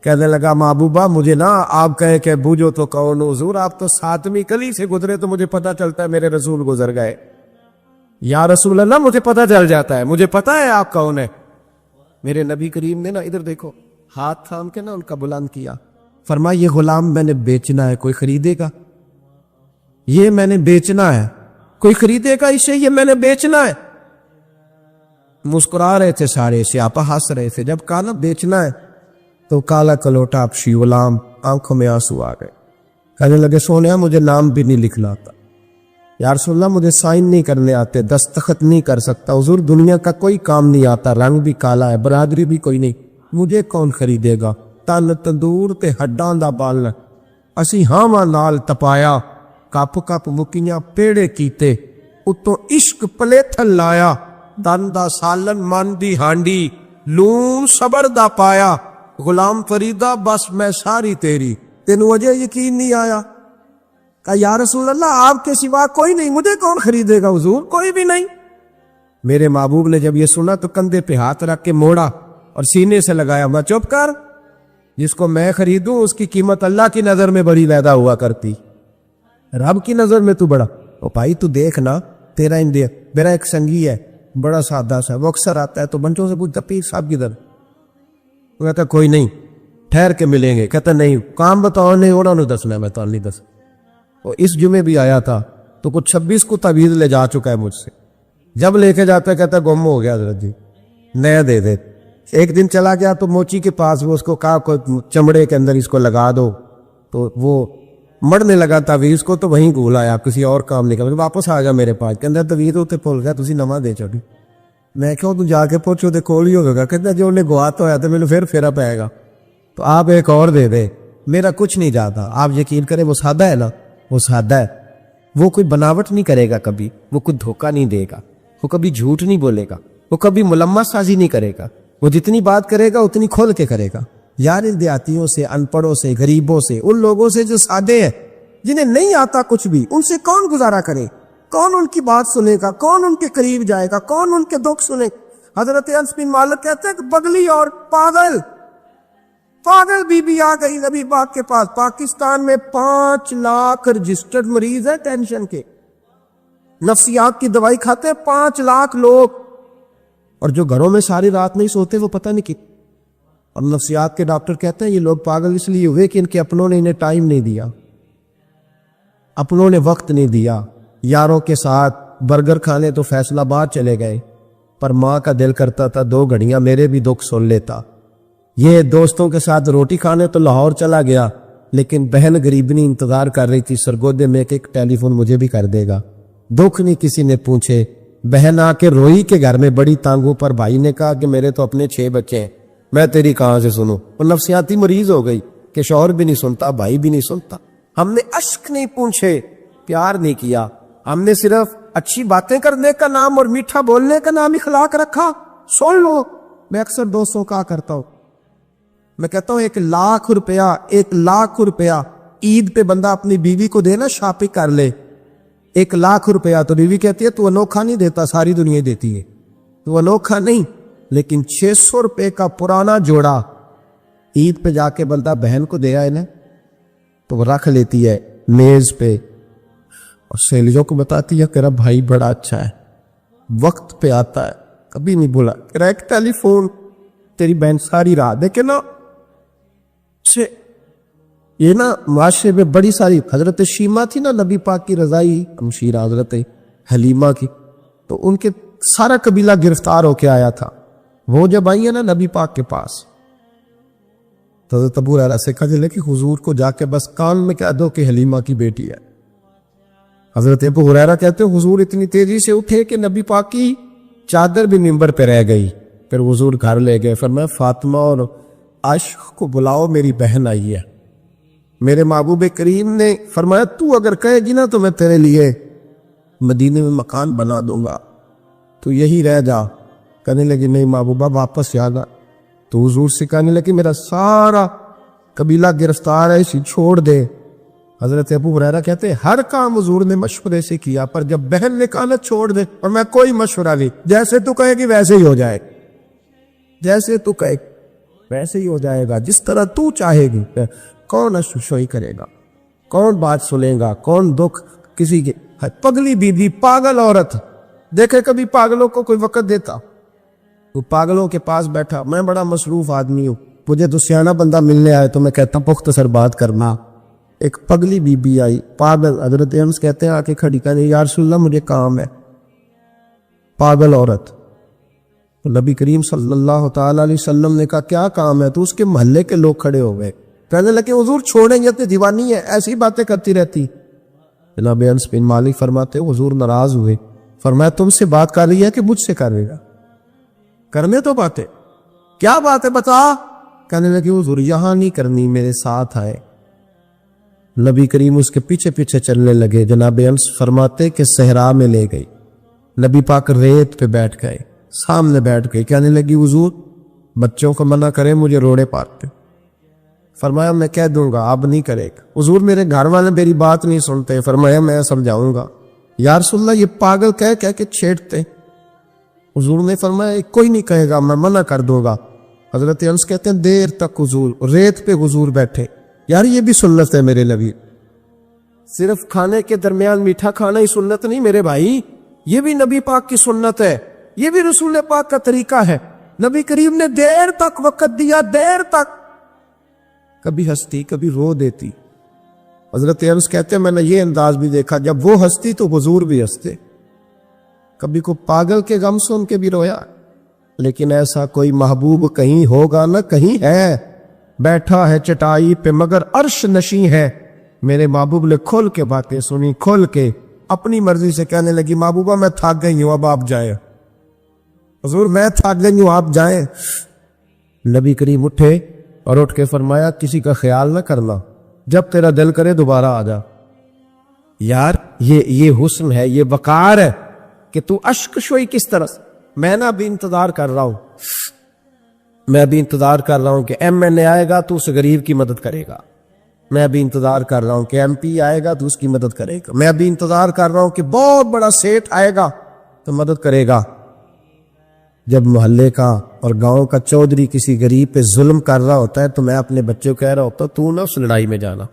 کہنے لگا محبوبہ مجھے نہ آپ کہے کہ بوجھو تو کون حضور، آپ تو 7ویں گلی سے گزرے تو مجھے پتا چلتا ہے میرے رسول گزر گئے، یا رسول اللہ مجھے پتا چل جاتا ہے، مجھے پتا ہے آپ کون ہے۔ میرے نبی کریم نے نا ادھر دیکھو ہاتھ تھام کے نا ان کا بلند کیا، فرمایا یہ غلام میں نے بیچنا ہے، کوئی خریدے گا؟ یہ میں نے بیچنا ہے، کوئی خریدے گا اسے؟ یہ میں نے بیچنا ہے۔ مسکرا رہے تھے سارے، سیاپا ہنس رہے تھے۔ جب کہا نا بیچنا ہے تو کالا کلوٹا اپشی غلام آنکھوں میں آنسو آ گئے، کہنے لگے سونیا مجھے نام بھی نہیں لکھنا آتا، یا رسول اللہ مجھے سائن نہیں کرنے آتے، دستخط نہیں کر سکتا، حضور دنیا کا کوئی کام نہیں آتا، رنگ بھی کالا ہے، برادری بھی کوئی نہیں، مجھے کون خریدے گا؟ تن تندور تے ہڈاں دا بالن اسی ہاواں نال تپایا، کپ کپ مکیاں پیڑے کیتے، اتوں عشق پلیتھن لایا، دن دا سالن من دی ہانڈی، لون صبر دا پایا، غلام فریدہ بس میں ساری تیری، تینوں وجہ یقین نہیں آیا؟ کہا یا رسول اللہ آپ کے سوا کوئی نہیں، مجھے کون خریدے گا حضور؟ کوئی بھی نہیں۔ میرے محبوب نے جب یہ سنا تو کندھے پہ ہاتھ رکھ کے موڑا اور سینے سے لگایا، میں چپ کر، جس کو میں خریدوں اس کی قیمت اللہ کی نظر میں بڑی زیادہ ہوا کرتی، رب کی نظر میں تو بڑا۔ او بھائی تو دیکھنا، تیرا انڈیا میرا ایک سنگی ہے بڑا سادہ سا، وہ اکثر آتا ہے تو بنٹوں سے پوچھتا پیر صاحب کدھر؟ وہ کہتا کوئی نہیں ٹھہر کے ملیں گے، کہتا نہیں کام بتاؤ، نہیں انہوں نے دسنا، میں تو نہیں دس۔ وہ اس جمعے بھی آیا تھا تو کچھ 26 کو تعویذ لے جا چکا ہے مجھ سے، جب لے کے جاتا ہے کہتا گم ہو گیا حضرت جی نیا دے دے۔ ایک دن چلا گیا تو موچی کے پاس، وہ اس کو کہا کوئی چمڑے کے اندر اس کو لگا دو، تو وہ مڑنے لگا تعویذ کو تو وہیں گھول آیا، کسی اور کام نہیں کرا، واپس آ گیا میرے پاس، کہ اندر تعویذ ہوتے بھول گیا تسی نواں دے چڑی۔ میں کہوں تو جا کے پوچھو تے کول ہی ہوگا، کہتا جو انہیں گوات ہویا تو میرے پھر پھیرا پائے گا، تو آپ ایک اور دے دے، میرا کچھ نہیں جاتا۔ آپ یقین کریں وہ سادہ ہے نا، وہ سادہ ہے، وہ کوئی بناوٹ نہیں کرے گا کبھی، وہ کوئی دھوکہ نہیں دے گا، وہ کبھی جھوٹ نہیں بولے گا، وہ کبھی ملمس سازی نہیں کرے گا، وہ جتنی بات کرے گا اتنی کھول کے کرے گا۔ یار ان دیہاتیوں سے، ان پڑھوں سے، غریبوں سے، ان لوگوں سے جو سادے ہیں، جنہیں نہیں آتا کچھ بھی، ان سے کون گزارا کرے؟ کون ان کی بات سنے گا؟ کون ان کے قریب جائے گا؟ کون ان کے دکھ سنے؟ حضرت انس بن مالک کہتے ہیں کہ بغلی اور پاگل بی بی آ گئی نبی پاک کے پاس۔ پاکستان میں 5 لاکھ رجسٹرڈ مریض ہیں ٹینشن کے، نفسیات کی دوائی کھاتے 5 لاکھ لوگ، اور جو گھروں میں ساری رات نہیں سوتے وہ پتہ نہیں کتنے۔ اور نفسیات کے ڈاکٹر کہتے ہیں یہ لوگ پاگل اس لیے ہوئے کہ ان کے اپنوں نے انہیں ٹائم نہیں دیا، اپنوں نے وقت نہیں دیا۔ یاروں کے ساتھ برگر کھانے تو فیصل آباد چلے گئے، پر ماں کا دل کرتا تھا 2 گھڑیاں میرے بھی دکھ سن لیتا۔ یہ دوستوں کے ساتھ روٹی کھانے تو لاہور چلا گیا، لیکن بہن غریبنی انتظار کر رہی تھی سرگودے میں کہ ایک ٹیلی فون مجھے بھی کر دے گا۔ دکھ نہیں کسی نے پوچھے، بہن آ کے روئی کے گھر میں بڑی تانگوں پر۔ بھائی نے کہا کہ میرے تو اپنے 6 بچے ہیں، میں تیری کہاں سے سنوں؟ وہ نفسیاتی مریض ہو گئی کہ شوہر بھی نہیں سنتا، بھائی بھی نہیں سنتا۔ ہم نے اشک نہیں پوچھے، پیار نہیں کیا، ہم نے صرف اچھی باتیں کرنے کا نام اور میٹھا بولنے کا نام اخلاق رکھا۔ سن لو، میں اکثر دوستوں کا کرتا ہوں، میں کہتا ہوں 1 لاکھ روپیہ عید پہ بندہ اپنی بیوی کو دے نا، شاپنگ کر لے، 1 لاکھ روپیہ، تو بیوی کہتی ہے تو انوکھا نہیں دیتا، ساری دنیا دیتی ہے، تو انوکھا نہیں، لیکن 600 روپے کا پرانا جوڑا عید پہ جا کے بندہ بہن کو دے آئے نا، تو وہ رکھ لیتی ہے میز پہ اور سہیلیوں کو بتاتی ہے تیرا بھائی بڑا اچھا ہے، وقت پہ آتا ہے، کبھی نہیں بولا تیرا ایک ٹیلی فون تیری بہن ساری رات دیکھے نا۔ یہ نا معاشرے میں بڑی ساری، حضرت شیمہ تھی نا نبی پاک کی رضائی ہمشیرہ، حضرت حلیمہ کی، تو ان کے سارا قبیلہ گرفتار ہو کے آیا تھا۔ وہ جب آئی ہے نا نبی پاک کے پاس تو حضرت ابو ہریرہ سے کہا چلے کہ حضور کو جا کے بس کان میں کہہ دو کہ حلیمہ کی بیٹی ہے۔ حضرت ابو ہریرہ کہتے ہیں حضور اتنی تیزی سے اٹھے کہ نبی پاک کی چادر بھی منبر پہ رہ گئی۔ پھر حضور گھر لے گئے، فرمایا فاطمہ اور عائشہ کو بلاؤ، میری بہن آئی ہے۔ میرے محبوب کریم نے فرمایا تو اگر کہے گی نا تو میں تیرے لیے مدینے میں مکان بنا دوں گا، تو یہی رہ جا۔ کہنے لگی نہیں محبوبہ واپس آنا، تو حضور سے کہنے لگی میرا سارا قبیلہ گرفتار ہے، اسی چھوڑ دے، حضرت ابو ہریرہ کہتے ہیں ہر کام حضور نے مشورے سے کیا، پر جب بہن نے کہا چھوڑ دے اور میں کوئی مشورہ نہیں، جیسے تو کہے گی ویسے ہی ہو جائے، جیسے تو کہے ویسے ہی ہو جائے گا، جس طرح تو چاہے گی۔ کون اشوشوئی کرے گا، کون بات سنے گا، کون دکھ کسی کے۔ پگلی بی بی، پاگل عورت، دیکھے کبھی پاگلوں کو کوئی وقت دیتا؟ وہ پاگلوں کے پاس بیٹھا، میں بڑا مصروف آدمی ہوں، مجھے تو سیاںا بندہ ملنے آئے تو میں کہتا ہوں مختصر بات کرنا۔ ایک پگلی بی بی آئی، پاگل، حضرت انس کہتے ہیں آ کے کھڑی کہنے یا رسول اللہ مجھے کام ہے۔ پاگل عورت، نبی کریم صلی اللہ تعالی علیہ وسلم نے کہا کیا کام ہے؟ تو اس کے محلے کے لوگ کھڑے ہو گئے، کہنے لگے حضور چھوڑیں گے، اتنی دیوانی ہے، ایسی باتیں کرتی رہتی۔ جناب انس بن مالک فرماتے حضور ناراض ہوئے، فرمایا تم سے بات کر رہی ہے کہ مجھ سے کر رہے گا؟ کرنے تو باتیں، کیا بات ہے بتا؟ کہنے لگے حضور یہاں نہیں کرنی، میرے ساتھ آئے۔ نبی کریم اس کے پیچھے پیچھے چلنے لگے، جناب انس فرماتے کہ صحرا میں لے گئی، نبی پاک ریت پہ بیٹھ گئے، سامنے بیٹھ گئی، کہنے لگی حضور بچوں کو منع کرے مجھے روڑے پاتے۔ فرمایا میں کہہ دوں گا، اب نہیں کرے گا۔ حضور میرے گھر والے میری بات نہیں سنتے، فرمایا میں سمجھاؤں گا۔ یا رسول اللہ یہ پاگل کہہ کے چھیڑتے۔ حضور نے فرمایا کوئی نہیں کہے گا، میں منع کر دوں گا۔ حضرت انس کہتے ہیں دیر تک حضور ریت پہ حضور بیٹھے۔ یار یہ بھی سنت ہے میرے نبی، صرف کھانے کے درمیان میٹھا کھانا ہی سنت نہیں میرے بھائی، یہ بھی نبی پاک کی سنت ہے، یہ بھی رسول پاک کا طریقہ ہے۔ نبی کریم نے دیر تک وقت دیا، دیر تک، کبھی ہنستی کبھی رو دیتی۔ حضرت انس کہتے ہیں میں نے یہ انداز بھی دیکھا، جب وہ ہنستی تو حضور بھی ہنستے، کبھی کو پاگل کے غم سن کے بھی رویا۔ لیکن ایسا کوئی محبوب کہیں ہوگا نہ کہیں ہے، بیٹھا ہے چٹائی پہ مگر عرش نشیں ہے۔ میرے محبوب نے کھول کے باتیں سنی، کھول کے اپنی مرضی سے کہنے لگی محبوبہ میں تھک گئی ہوں، اب آپ جائیں۔ حضور میں تھک گئی ہوں، آپ جائیں۔ نبی کریم اٹھے اور اٹھ کے فرمایا کسی کا خیال نہ کرنا، جب تیرا دل کرے دوبارہ آ جا۔ یار یہ حسن ہے، یہ وقار ہے کہ تو اشک شوئی کس طرح سے۔ میں نا بھی انتظار کر رہا ہوں، میں بھی انتظار کر رہا ہوں کہ ایم این اے آئے گا تو اس غریب کی مدد کرے گا، میں بھی انتظار کر رہا ہوں کہ ایم پی آئے گا تو اس کی مدد کرے گا، میں بھی انتظار کر رہا ہوں کہ بہت بڑا سیٹ آئے گا تو مدد کرے گا۔ جب محلے کا اور گاؤں کا چودھری کسی غریب پہ ظلم کر رہا ہوتا ہے تو میں اپنے بچے کو کہہ رہا ہوتا تو نہ اس لڑائی میں جانا،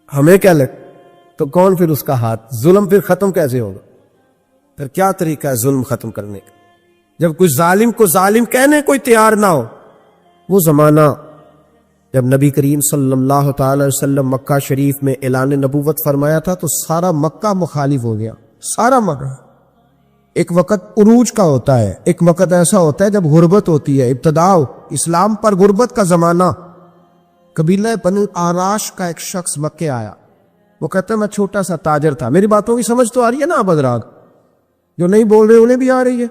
ہمیں کیا لگ تو کون پھر اس کا ہاتھ، ظلم پھر ختم کیسے ہوگا؟ پھر کیا طریقہ ہے ظلم ختم کرنے کا؟ جب کوئی ظالم کو ظالم کہنے کوئی تیار نہ ہو۔ وہ زمانہ جب نبی کریم صلی اللہ تعالی وسلم مکہ شریف میں اعلان نبوت فرمایا تھا تو سارا مکہ مخالف ہو گیا، سارا مکہ۔ ایک وقت عروج کا ہوتا ہے، ایک وقت ایسا ہوتا ہے جب غربت ہوتی ہے، ابتداء اسلام پر غربت کا زمانہ۔ قبیلہ بنو آراش کا ایک شخص مکے آیا، وہ کہتا ہے میں چھوٹا سا تاجر تھا۔ میری باتوں کی سمجھ تو آ رہی ہے نا آپ حضرات؟ جو نہیں بول رہے انہیں بھی آ رہی ہے،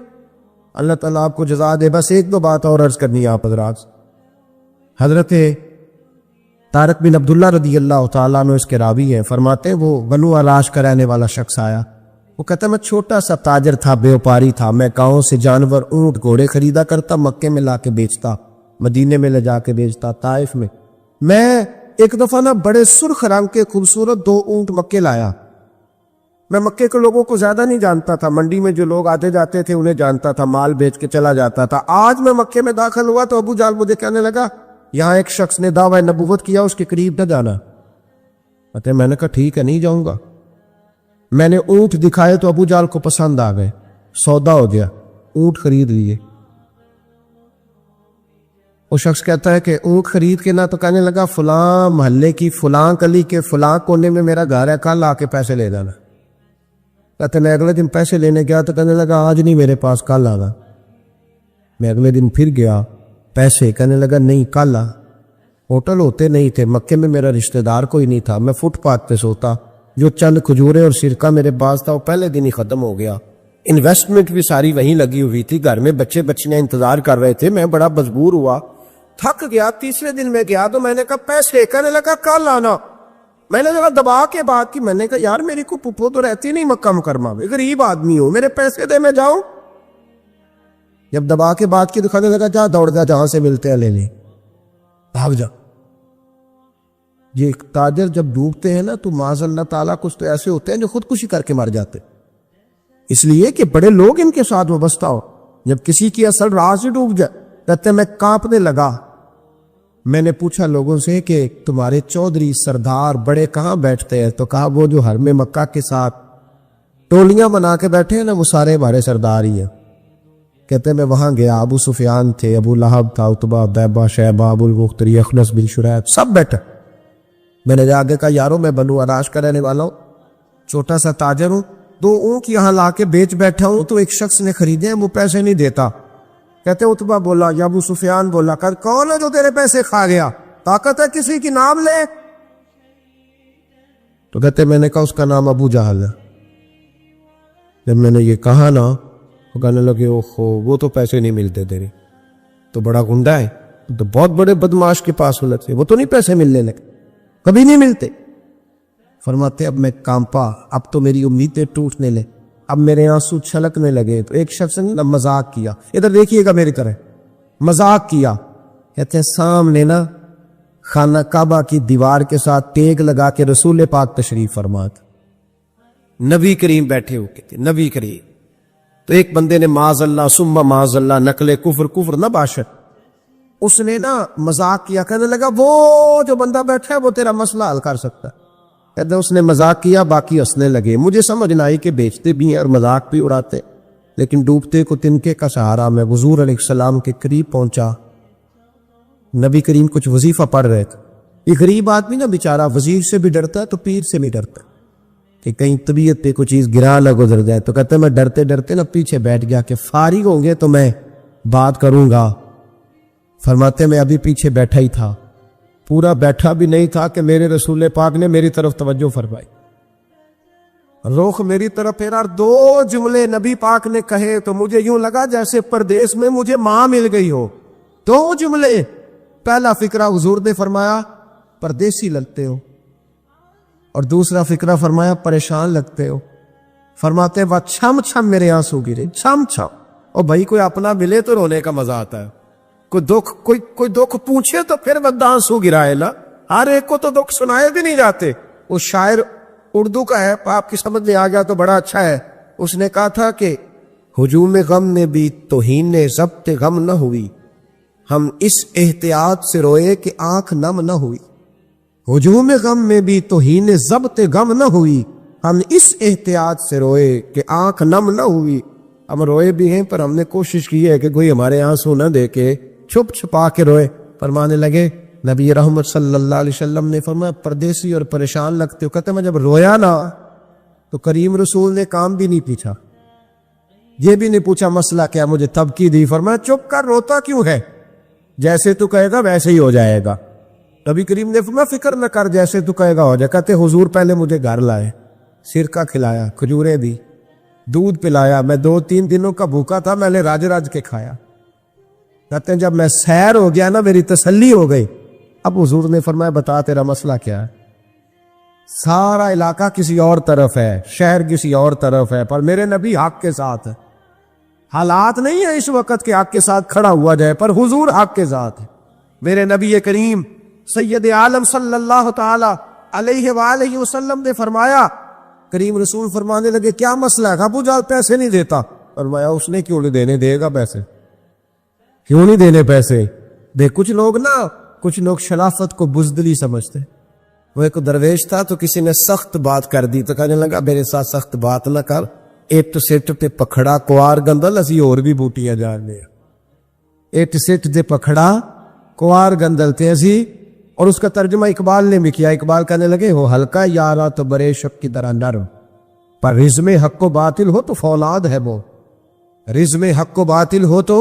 اللہ تعالیٰ آپ کو جزا دے۔ بس ایک دو بات اور عرض کرنی ہے آپ حضرات۔ حضرت طارق بن عبداللہ رضی اللہ تعالیٰ عنہ اس کے راوی ہیں، فرماتے ہیں وہ بنو آراش کا رہنے والا شخص آیا، وہ کہتا ہے میں چھوٹا سا تاجر تھا، بیوپاری تھا، میں گاؤں سے جانور اونٹ گھوڑے خریدا کرتا، مکے میں لا کے بیچتا، مدینے میں لے جا کے بیچتا، طائف میں۔ میں ایک دفعہ نا بڑے سرخ رنگ کے خوبصورت 2 اونٹ مکے لایا۔ میں مکے کے لوگوں کو زیادہ نہیں جانتا تھا، منڈی میں جو لوگ آتے جاتے تھے انہیں جانتا تھا، مال بیچ کے چلا جاتا تھا۔ آج میں مکے میں داخل ہوا تو ابو جہل مجھے کہنے لگا یہاں ایک شخص نے دعویٰ نبوت کیا، اس کے قریب نہ جانا۔ میں نے کہا ٹھیک ہے نہیں جاؤں گا۔ میں نے اونٹ دکھائے تو ابو جہل کو پسند آ گئے، سودا ہو گیا، اونٹ خرید لیے۔ وہ شخص کہتا ہے کہ اونٹ خرید کے نہ تو کہنے لگا فلاں محلے کی فلاں گلی کے فلاں کونے میں میرا گھر ہے، کل آ کے پیسے لے جانا۔ کہتے میں اگلے دن پیسے لینے گیا تو کہنے لگا آج نہیں میرے پاس، کل آنا۔ میں اگلے دن پھر گیا، پیسے، کہنے لگا نہیں کل آ۔ ہوٹل ہوتے نہیں تھے، مکے میں میرا رشتہ دار کوئی نہیں تھا، میں فٹ پاتھ پہ سوتا، جو چند کھجورے اور سرکہ میرے پاس تھا وہ پہلے دن ہی ختم ہو گیا۔ انویسٹمنٹ بھی ساری وہیں لگی ہوئی تھی، گھر میں بچے بچیاں انتظار کر رہے تھے، میں بڑا مجبور ہوا، تھک گیا۔ تیسرے دن میں گیا تو میں نے کہا پیسے، کہنے لگا کل آنا۔ میں نے کہا دبا کے بات کی، میں نے کہا یار میری کو پپو تو رہتی نہیں مکہ مکرمہ میں، غریب آدمی ہوں، میرے پیسے دے میں جاؤں۔ جب دبا کے بات کی تو کہنے لگا جا دوڑ جا، جہاں سے ملتے ہیں لے لے، بھاگ جا۔ یہ تاجر جب ڈوبتے ہیں نا تو معاذ اللہ تعالیٰ کچھ تو ایسے ہوتے ہیں جو خودکشی کر کے مر جاتے، اس لیے کہ بڑے لوگ ان کے ساتھ وابستہ ہو. جب کسی کی اصل راہ سے ڈوب جائے کہتے میں کانپنے لگا. میں نے پوچھا لوگوں سے کہ تمہارے چودھری سردار بڑے کہاں بیٹھتے ہیں؟ تو کہا وہ جو حرم مکہ کے ساتھ ٹولیاں بنا کے بیٹھے ہیں نا وہ سارے ہمارے سردار ہی ہیں. کہتے میں وہاں گیا، ابو سفیان تھے، ابو لہب تھا، عتبہ، عتیبہ، شیبہ، ابو البختری، اخنس بن شریح، سب بیٹھے. میں نے جا کے کہا یارو میں بنو عراش کا رہنے والا ہوں، چھوٹا سا تاجر ہوں، 2 اونٹ یہاں لا کے بیچ بیٹھا ہوں تو ایک شخص نے خریدے ہیں، وہ پیسے نہیں دیتا. کہتے عتبہ بولا یا ابو سفیان بولا کہ کون ہے جو تیرے پیسے کھا گیا؟ طاقت ہے کسی کی نام لے. تو کہتے میں نے کہا اس کا نام ابو جہل ہے. جب میں نے یہ کہا نا وہ کہنے لگے اوہو وہ تو پیسے نہیں ملتے تیرے، تو بڑا گنڈا ہے، تو بہت بڑے بدماش کے پاس ہونا چاہیے، وہ تو نہیں پیسے ملنے لگے، کبھی نہیں ملتے. فرماتے اب میں کانپا، اب تو میری امیدیں ٹوٹنے لے، اب میرے آنسو چھلکنے لگے. تو ایک شخص نے مذاق کیا، ادھر دیکھیے گا میری طرح، مذاق کیا. کہتے ہیں سامنے نا خانہ کعبہ کی دیوار کے ساتھ ٹیک لگا کے رسول پاک تشریف فرماتے، نبی کریم بیٹھے ہو کے تھے، نبی کریم. تو ایک بندے نے معاذ اللہ ثم معاذ اللہ نقل کفر نہ باشد، اس نے نا مذاق کیا، کہنے لگا وہ جو بندہ بیٹھا ہے وہ تیرا مسئلہ حل کر سکتا ہے. کہتے اس نے مذاق کیا، باقی ہنسنے لگے. مجھے سمجھ نہ آئی کہ بیچتے بھی ہیں اور مذاق بھی اڑاتے، لیکن ڈوبتے کو تنکے کا سہارا. میں حضور علیہ السلام کے قریب پہنچا، نبی کریم کچھ وظیفہ پڑھ رہے تھے. یہ غریب آدمی نا بیچارہ وزیر سے بھی ڈرتا ہے تو پیر سے بھی ڈرتا ہے کہ کہیں طبیعت پہ کوئی چیز گرا نہ گزر جائے. تو کہتے میں ڈرتے ڈرتے نا پیچھے بیٹھ گیا کہ فارغ ہوں گے تو میں بات کروں گا. فرماتے میں ابھی پیچھے بیٹھا ہی تھا، پورا بیٹھا بھی نہیں تھا کہ میرے رسول پاک نے میری طرف توجہ فرمائی، رخ میری طرف پھیرا، 2 جملے نبی پاک نے کہے تو مجھے یوں لگا جیسے پردیس میں مجھے ماں مل گئی ہو. 2 جملے. پہلا فکرہ حضور نے فرمایا پردیسی لگتے ہو، اور دوسرا فکرہ فرمایا پریشان لگتے ہو. فرماتے وہ چھم چھم میرے آنسو گرے، چھم چھم. اور بھائی کوئی اپنا ملے تو رونے کا مزہ آتا ہے، کوئی دکھ پوچھے تو پھر بندہ آنسو گرائے نا. ہر ایک کو تو دکھ سنائے بھی نہیں جاتے. وہ شاعر اردو کا ہے، آپ کی سمجھ میں آ گیا تو بڑا اچھا ہے. اس نے کہا تھا کہ ہجوم غم میں بھی توہین ضبط غم نہ ہوئی، ہم اس احتیاط سے روئے کہ آنکھ نم نہ ہوئی. ہجوم غم میں بھی توہین ضبط غم نہ ہوئی، ہم اس احتیاط سے روئے کہ آنکھ نم نہ ہوئی. ہم روئے بھی ہیں پر ہم نے کوشش کی ہے کہ کوئی ہمارے آنسو نہ دے کے چھپ چھپا کے روئے. فرمانے لگے نبی رحمت صلی اللہ علیہ وسلم نے فرمایا پردیسی اور پریشان لگتے ہو. کہتے میں جب رویا نا تو کریم رسول نے کام بھی نہیں پوچھا، یہ بھی نہیں پوچھا مسئلہ کیا، مجھے تبکی دی. فرمایا چپ کر، روتا کیوں ہے؟ جیسے تو کہے گا ویسے ہی ہو جائے گا. نبی کریم نے فرمایا فکر نہ کر، جیسے تو کہے گا ہو جائے. کہتے حضور پہلے مجھے گھر لائے، سرکہ کھلایا، کھجوریں دی، دودھ پلایا. میں 2-3 دنوں کا بھوکا تھا، میں نے راج کے کھایا. کہتے ہیں جب میں سیر ہو گیا نا میری تسلی ہو گئی. اب حضور نے فرمایا بتا تیرا مسئلہ کیا ہے؟ سارا علاقہ کسی اور طرف ہے، شہر کسی اور طرف ہے، پر میرے نبی حق کے ساتھ ہے. حالات نہیں ہے اس وقت کہ حق کے ساتھ کھڑا ہوا جائے، پر حضور حق کے ساتھ ہے. میرے نبی کریم سید عالم صلی اللہ تعالی علیہ وآلہ وسلم نے فرمایا، کریم رسول فرمانے لگے کیا مسئلہ ہے؟ ابو جہل پیسے نہیں دیتا. فرمایا اس نے کیوں نہیں دینے، دے گا پیسے، کیوں نہیں دینے پیسے؟ کچھ لوگ شرافت کو بزدلی سمجھتے. وہ ایک درویش تھا تو کسی نے سخت بات کر دی تو کہنے لگا میرے ساتھ سخت بات نہ کر، ایٹ سٹ تے پکھڑا کوار گندل اسی اور بھی بوٹیاں جاننے. ایٹ سٹ تے پکھڑا کوار گندل تے اسی. اور اس کا ترجمہ اقبال نے بھی کیا. اقبال کہنے لگے ہو ہلکا یارا تو برے شب کی طرح نرم، پر رزم حق و باطل ہو تو فولاد ہے وہ. رزم حق و باطل ہو تو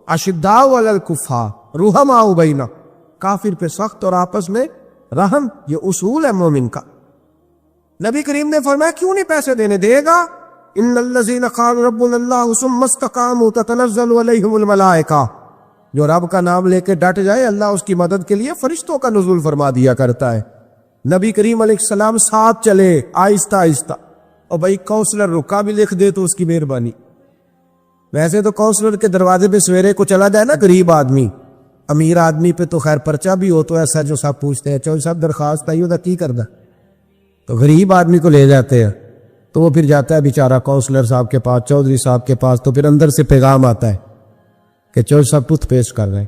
اشداء علی الکفار رحماء بینا، کافر پہ سخت اور آپس میں رحم. یہ اصول ہے مومن کا. نبی کریم نے فرمایا کیوں نہیں پیسے دینے، دے گا. ان الذین قالوا ربنا اللہ ثم استقاموا تتنزل علیہم الملائکہ، جو رب کا نام لے کے ڈٹ جائے اللہ اس کی مدد کے لیے فرشتوں کا نزول فرما دیا کرتا ہے. نبی کریم علیہ السلام ساتھ چلے آہستہ آہستہ. اور بھائی کونسلر رکا بھی لکھ دے تو اس کی مہربانی. ویسے تو کونسلر کے دروازے پہ سویرے کو چلا جائے نا غریب آدمی، امیر آدمی پہ تو خیر پرچہ بھی ہو تو ایسا جو صاحب پوچھتے ہیں چودھری صاحب درخواست آئی ہوتا کی کرنا، تو غریب آدمی کو لے جاتے ہیں تو وہ پھر جاتا ہے بیچارہ کونسلر صاحب کے پاس، چودھری صاحب کے پاس، تو پھر اندر سے پیغام آتا ہے کہ چودھری صاحب ٹوتھ پیسٹ کر رہے ہیں،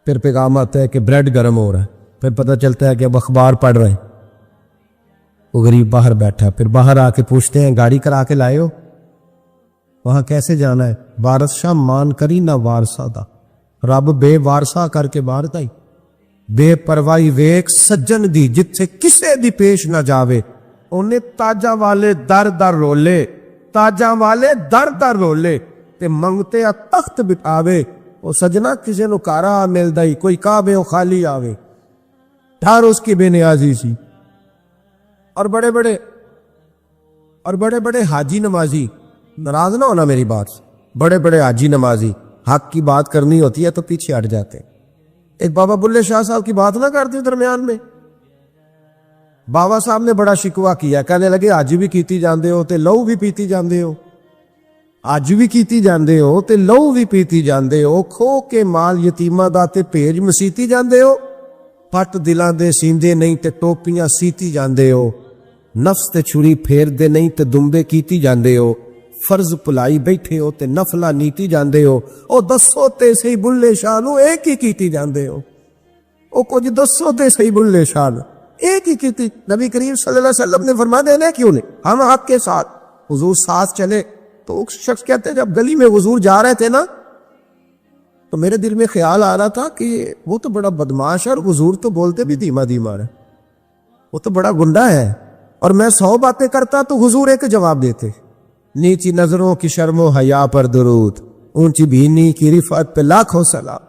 پھر پیغام آتا ہے کہ بریڈ گرم ہو رہا ہے، پھر پتہ چلتا ہے کہ اب اخبار پڑھ رہے ہیں۔ وہ غریب باہر بیٹھا، پھر باہر آ کے پوچھتے ہیں گاڑی کرا کے لائے ہو؟ وہاں کیسے جانا ہے؟ وارث شاہ مان کری نہ وارسا دا، رب بے وارسا کر کے باہر دائی، بے پرواہی ویک سجن دی جتھے کسے دی پیش نہ جاوے، انہیں تاجاں والے در در رولے، تاجاں والے در در رولے تے منگتے تخت بٹھاوے، وہ سجنا کسے نو کارا مل دائی، کوئی کعبے او خالی آوے، ڈھار اس کی بے نیازی سی۔ اور بڑے بڑے حاجی نمازی، ناراض نہ ہونا میری بات سے، بڑے بڑے حاجی نمازی حق کی بات کرنی ہوتی ہے تو پیچھے ہٹ جاتے ہیں۔ ایک بابا بلے شاہ صاحب کی بات نہ کرتے درمیان میں، بابا صاحب نے بڑا شکوہ کیا، کہنے لگے آج بھی کیتی جاندے ہو تے لہو بھی پیتی جاندے ہو، آج بھی کیتی جاندے ہو تے لہو بھی پیتی جاندے ہو، کھو کے مال یتیماں دا تے بھیج مسیتی جاندے ہو، پٹ دلاں دے سیندے نہیں تے ٹوپیاں سیتی جاندے ہو، نفس تے چھری پھیر دے نہیں تے دمبے کیتی جاندے ہو، فرض پلائی بیٹھے ہو تے نفلہ نیتی جاندے ہو، او دسو تے صحیح بلے شاہ نو ایک ہی کیتی جاندے ہو، او کچھ دسو تے صحیح بلے شاہ نو ایک ہی کیتی۔ نبی کریم صلی اللہ علیہ وسلم نے فرمایا دینا کیوں نہیں، ہم آپ کے ساتھ، حضور ساتھ چلے۔ تو ایک شخص کہتے ہیں جب گلی میں حضور جا رہے تھے نا تو میرے دل میں خیال آ رہا تھا کہ وہ تو بڑا بدماش ہے اور حضور تو بولتے بھی دھیما دھیما ہے، وہ تو بڑا گنڈا ہے، اور میں 100 باتیں کرتا تو حضور ایک جواب دیتے، نیچی نظروں کی شرم و حیا پر درود، اونچی بینی کی رفعت پہ لاکھوں سلام۔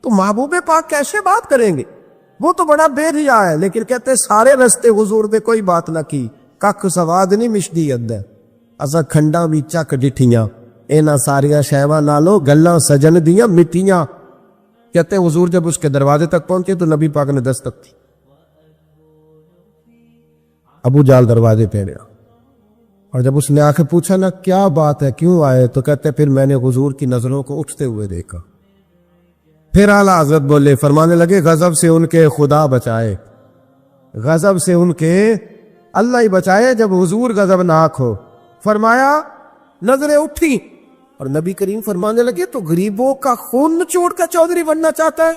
تو محبوب پاک کیسے بات کریں گے، وہ تو بڑا بے ریا ہے، لیکن کہتے سارے رستے حضور نے کوئی بات نہ کی، ککھ سواد نہیں مشدی ادھر، اسا کھنڈا بھی چک ڈٹھیاں، اینا ساریاں شہواں نالو گلاں سجن دیاں مٹیاں۔ کہتے ہیں حضور جب اس کے دروازے تک پہنچے تو نبی پاک نے دستک دی، ابو جال دروازے پہ گیا، اور جب اس نے آ کے پوچھا نا کیا بات ہے کیوں آئے، تو کہتے پھر میں نے حضور کی نظروں کو اٹھتے ہوئے دیکھا۔ پھر اعلیٰ حضرت بولے، فرمانے لگے غضب سے ان کے خدا بچائے، غضب سے ان کے اللہ ہی بچائے جب حضور غضبناک ہو۔ فرمایا نظریں اٹھی اور نبی کریم فرمانے لگے تو غریبوں کا خون نچوڑ کر چودھری بننا چاہتا ہے،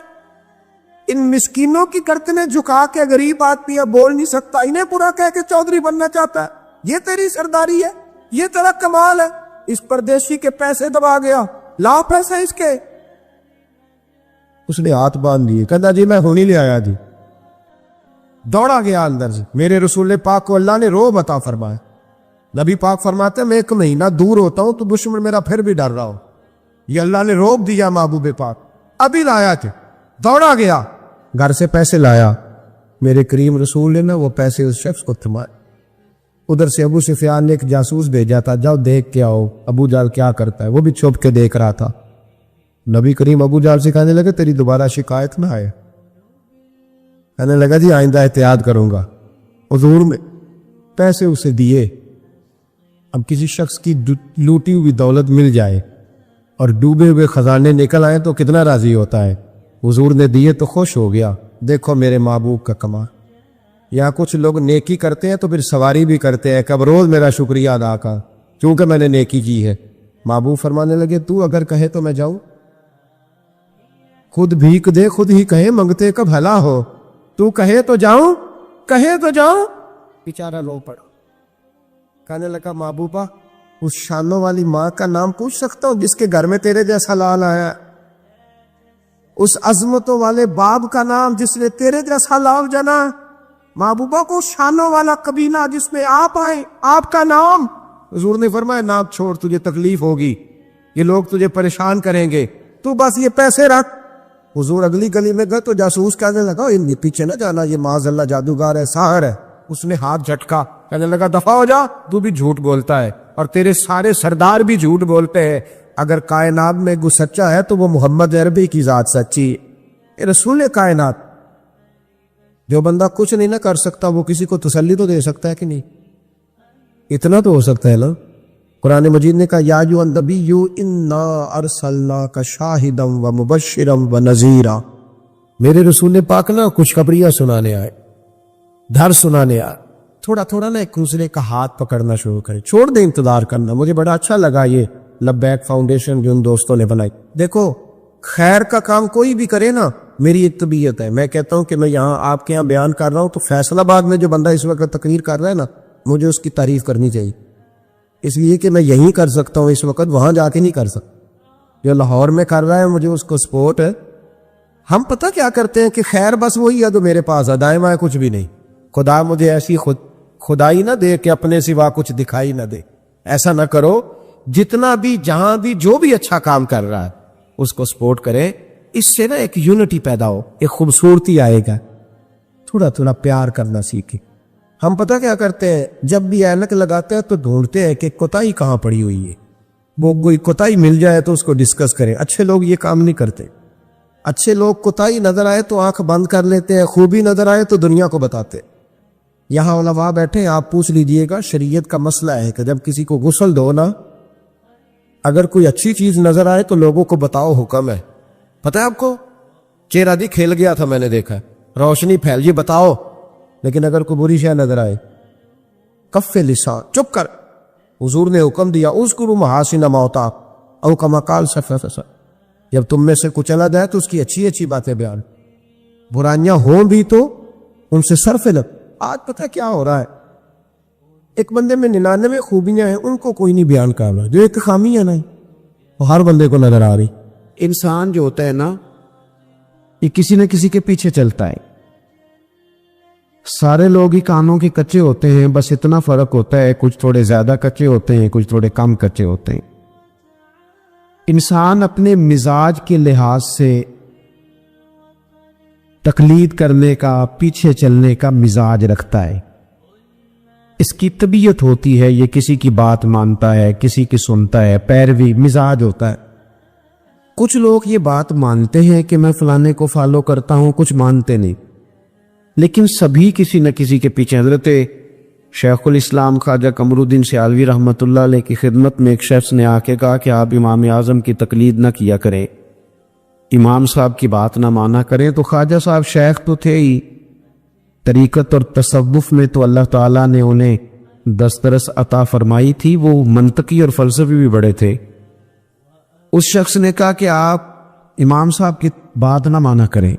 ان مسکینوں کی گردنیں جھکا کے غریب آدمی بول نہیں سکتا، انہیں پورا کہہ کے چودھری بننا چاہتا ہے، یہ تیری سرداری ہے، یہ تیرا کمال ہے، اس پردیشی کے پیسے دبا گیا، لا پیسے اس کے۔ اس نے ہاتھ باندھ دیے، کہتا جی میں ہونی لے آیا جی، دوڑا گیا اندر سے۔ میرے رسول پاک کو اللہ نے روب عطا فرمایا، نبی پاک فرماتے ہیں میں 1 مہینہ دور ہوتا ہوں تو دشمن میرا پھر بھی ڈر رہا ہو، یہ اللہ نے روب دیا محبوب پاک۔ ابھی لایا تھے، دوڑا گیا، گھر سے پیسے لایا، میرے کریم رسول نے نا وہ پیسے اس شخص کو تھمائے۔ ادھر سے ابو سفیان نے ایک جاسوس بھیجا تھا، جاؤ دیکھ کے آؤ ابو جال کیا کرتا ہے، وہ بھی چھپ کے دیکھ رہا تھا۔ نبی کریم ابو جال سے کہنے لگے تیری دوبارہ شکایت نہ آئے، کہنے لگا جی آئندہ احتیاط کروں گا۔ حضور میں پیسے اسے دیے، اب کسی شخص کی لوٹی ہوئی دولت مل جائے اور ڈوبے ہوئے خزانے نکل آئے تو کتنا راضی ہوتا ہے۔ حضور نے دیے تو خوش ہو گیا، دیکھو میرے محبوب کا کمال۔ یہاں کچھ لوگ نیکی کرتے ہیں تو پھر سواری بھی کرتے ہیں کہ اب روز میرا شکریہ ادا کر کیونکہ میں نے نیکی کی ہے۔ محبوب فرمانے لگے تو اگر کہے تو میں جاؤں، خود بھیک دے خود ہی کہے منگتے کا بھلا ہو، تو کہے تو جاؤں، کہے تو جاؤں۔ بیچارہ رو پڑا، کہنے لگا محبوبہ اس شانوں والی ماں کا نام پوچھ سکتا ہوں جس کے گھر میں تیرے جیسا لال آیا ہے، اس عظمتوں والے باپ کا نام جس نے تیرے جیسا لال جنا، محبوبہ کو شانوں والا قبیلہ جس میں آپ آئے، آپ کا نام۔ حضور نے فرمایا نام چھوڑ، تجھے تکلیف ہوگی، یہ لوگ تجھے پریشان کریں گے، تو بس یہ پیسے رکھ۔ حضور اگلی گلی میں گئے تو جاسوس کہنے لگا ان کے پیچھے نہ جانا، یہ معاذ اللہ جادوگر ہے، ساحر ہے۔ اس نے ہاتھ جھٹکا، کہنے لگا دفع ہو جا، تو بھی جھوٹ بولتا ہے اور تیرے سارے سردار بھی جھوٹ بولتے ہیں، اگر کائنات میں کوئی سچا ہے تو وہ محمد عربی کی ذات سچی ہے، یہ رسول کائنات۔ جو بندہ کچھ نہیں نہ کر سکتا وہ کسی کو تسلی تو دے سکتا ہے کہ نہیں؟ اتنا تو ہو سکتا ہے نا، قرآن مجید نے کہا یا ایھا النبی انا ارسلناک شاہدا ومبشرا ونذیرا، میرے رسول پاک نا خوشخبریاں سنانے آئے، ڈر سنانے آئے۔ تھوڑا تھوڑا نا ایک دوسرے کا ہاتھ پکڑنا شروع کرے، چھوڑ دیں انتظار کرنا۔ مجھے بڑا اچھا لگا یہ لبیک فاؤنڈیشن جو ان دوستوں نے بنائی۔ دیکھو خیر کا کام کوئی بھی کرے نا، میری ایک طبیعت ہے، میں کہتا ہوں کہ میں یہاں آپ کے یہاں بیان کر رہا ہوں تو فیصل آباد میں جو بندہ اس وقت تقریر کر رہا ہے نا، مجھے اس کی تعریف کرنی چاہیے، اس لیے کہ میں یہیں کر سکتا ہوں اس وقت، وہاں جا کے نہیں کر سکتا۔ جو لاہور میں کر رہا ہے مجھے اس کو سپورٹ ہے۔ ہم پتہ کیا کرتے ہیں کہ خیر بس وہی ہے جو میرے پاس ہے، دائیں بائیں کچھ بھی نہیں۔ خدا مجھے ایسی خدائی نہ دے کہ اپنے سوا کچھ دکھائی نہ دے، ایسا نہ کرو۔ جتنا بھی جہاں بھی جو بھی اچھا کام کر رہا ہے اس کو سپورٹ کرے، اس سے نا ایک یونٹی پیدا ہو، ایک خوبصورتی آئے گا۔ تھوڑا تھوڑا پیار کرنا سیکھے۔ ہم پتہ کیا کرتے ہیں، جب بھی اینک لگاتے ہیں تو ڈھونڈتے ہیں کہ کوتاہی کہاں پڑی ہوئی ہے، وہ کوئی کوتاہی مل جائے تو اس کو ڈسکس کریں۔ اچھے لوگ یہ کام نہیں کرتے۔ اچھے لوگ کوتاہی نظر آئے تو آنکھ بند کر لیتے ہیں، خوبی نظر آئے تو دنیا کو بتاتے۔ یہاں علماء بیٹھے، آپ پوچھ لیجئے گا، شریعت کا مسئلہ ہے کہ جب کسی کو غسل دو نا، اگر کوئی اچھی چیز نظر آئے تو لوگوں کو بتاؤ، حکم ہے۔ پتہ ہے آپ کو، چہرہ دی کھیل گیا تھا، میں نے دیکھا، روشنی پھیل جی، بتاؤ۔ لیکن اگر کوئی بری شے نظر آئے، کف لسان، چپ کر۔ حضور نے حکم دیا اذکروا محاسن موتا او کما قال صلی اللہ علیہ وسلم، جب تم میں سے کچھ چلا جائے تو اس کی اچھی اچھی باتیں بیان، برائیاں ہوں بھی تو ان سے صرف لب۔ آج پتہ کیا ہو رہا ہے، ایک بندے میں 99 خوبیاں ہیں، ان کو کوئی نہیں بیان کر رہا، جو ایک خامی ہے نا وہ ہر بندے کو نظر آ رہی۔ انسان جو ہوتا ہے نا، یہ کسی نہ کسی کے پیچھے چلتا ہے۔ سارے لوگ ہی کانوں کے کچے ہوتے ہیں، بس اتنا فرق ہوتا ہے، کچھ تھوڑے زیادہ کچے ہوتے ہیں، کچھ تھوڑے کم کچے ہوتے ہیں۔ انسان اپنے مزاج کے لحاظ سے تقلید کرنے کا، پیچھے چلنے کا مزاج رکھتا ہے، اس کی طبیعت ہوتی ہے، یہ کسی کی بات مانتا ہے، کسی کی سنتا ہے، پیروی مزاج ہوتا ہے۔ کچھ لوگ یہ بات مانتے ہیں کہ میں فلانے کو فالو کرتا ہوں، کچھ مانتے نہیں، لیکن سبھی کسی نہ کسی کے پیچھے۔ حضرت شیخ الاسلام خواجہ قمر الدین سیالوی رحمۃ اللہ علیہ کی خدمت میں ایک شخص نے آ کے کہا کہ آپ امام اعظم کی تقلید نہ کیا کریں، امام صاحب کی بات نہ مانا کریں۔ تو خواجہ صاحب شیخ تو تھے ہی، طریقت اور تصوف میں تو اللہ تعالیٰ نے انہیں دسترس عطا فرمائی تھی، وہ منطقی اور فلسفی بھی بڑے تھے۔ اس شخص نے کہا کہ آپ امام صاحب کی بات نہ مانا کریں،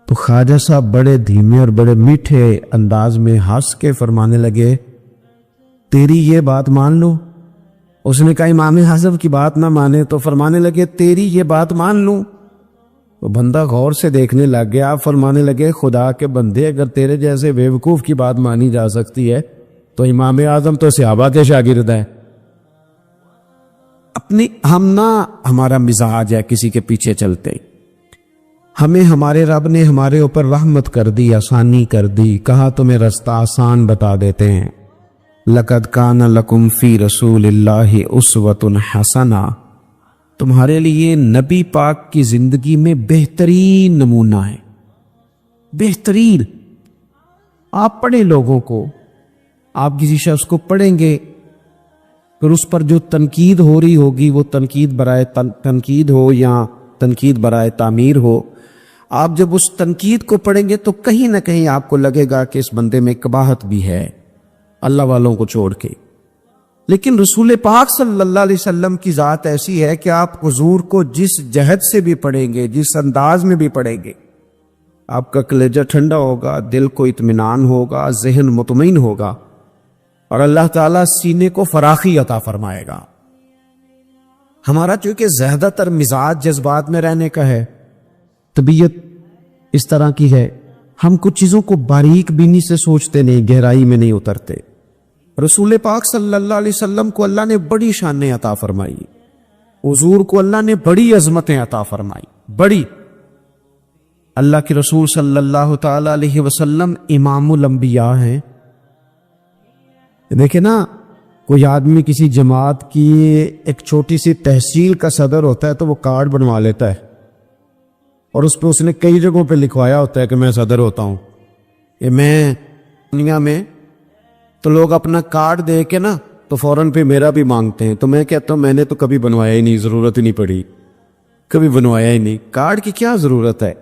تو خواجہ صاحب بڑے دھیمے اور بڑے میٹھے انداز میں ہنس کے فرمانے لگے، تیری یہ بات مان لوں؟ اس نے کہا امام اعظم کی بات نہ مانے، تو فرمانے لگے تیری یہ بات مان لوں؟ تو بندہ غور سے دیکھنے لگ گیا، آپ فرمانے لگے خدا کے بندے، اگر تیرے جیسے بیوقوف کی بات مانی جا سکتی ہے تو امام اعظم تو صحابہ کے شاگرد ہیں۔ اپنی ہم نہ، ہمارا مزاج ہے کسی کے پیچھے چلتے، ہمیں ہمارے رب نے ہمارے اوپر رحمت کر دی، آسانی کر دی، کہا تمہیں رستہ آسان بتا دیتے ہیں۔ لَقَدْ كَانَ لَكُمْ فِي رَسُولِ اللَّهِ أُسْوَةٌ حَسَنَةٌ، تمہارے لیے نبی پاک کی زندگی میں بہترین نمونہ ہے، بہترین۔ آپ پڑھیں لوگوں کو، آپ کسی شخص کو پڑھیں گے، پھر اس پر جو تنقید ہو رہی ہوگی وہ تنقید برائے تنقید ہو یا تنقید برائے تعمیر ہو، آپ جب اس تنقید کو پڑھیں گے تو کہیں نہ کہیں آپ کو لگے گا کہ اس بندے میں قباحت بھی ہے، اللہ والوں کو چھوڑ کے۔ لیکن رسول پاک صلی اللہ علیہ وسلم کی ذات ایسی ہے کہ آپ حضور کو جس جہد سے بھی پڑھیں گے، جس انداز میں بھی پڑھیں گے، آپ کا کلیجہ ٹھنڈا ہوگا، دل کو اطمینان ہوگا، ذہن مطمئن ہوگا، اور اللہ تعالیٰ سینے کو فراخی عطا فرمائے گا۔ ہمارا چونکہ زیادہ تر مزاج جذبات میں رہنے کا ہے، طبیعت اس طرح کی ہے، ہم کچھ چیزوں کو باریک بینی سے سوچتے نہیں، گہرائی میں نہیں اترتے۔ رسول پاک صلی اللہ علیہ وسلم کو اللہ نے بڑی شانیں عطا فرمائی، حضور کو اللہ نے بڑی عظمتیں عطا فرمائی، بڑی۔ اللہ کے رسول صلی اللہ تعالی علیہ وسلم امام الانبیاء ہیں۔ دیکھیں نا، کوئی آدمی کسی جماعت کی ایک چھوٹی سی تحصیل کا صدر ہوتا ہے تو وہ کارڈ بنوا لیتا ہے، اور اس پہ اس نے کئی جگہوں پہ لکھوایا ہوتا ہے کہ میں صدر ہوتا ہوں، یہ میں دنیا میں، تو لوگ اپنا کارڈ دے کے نا تو فوراً پہ میرا بھی مانگتے ہیں. تو میں کہتا ہوں میں نے تو کبھی بنوایا ہی نہیں, ضرورت ہی نہیں پڑی, کبھی بنوایا ہی نہیں. کارڈ کی کیا ضرورت ہے؟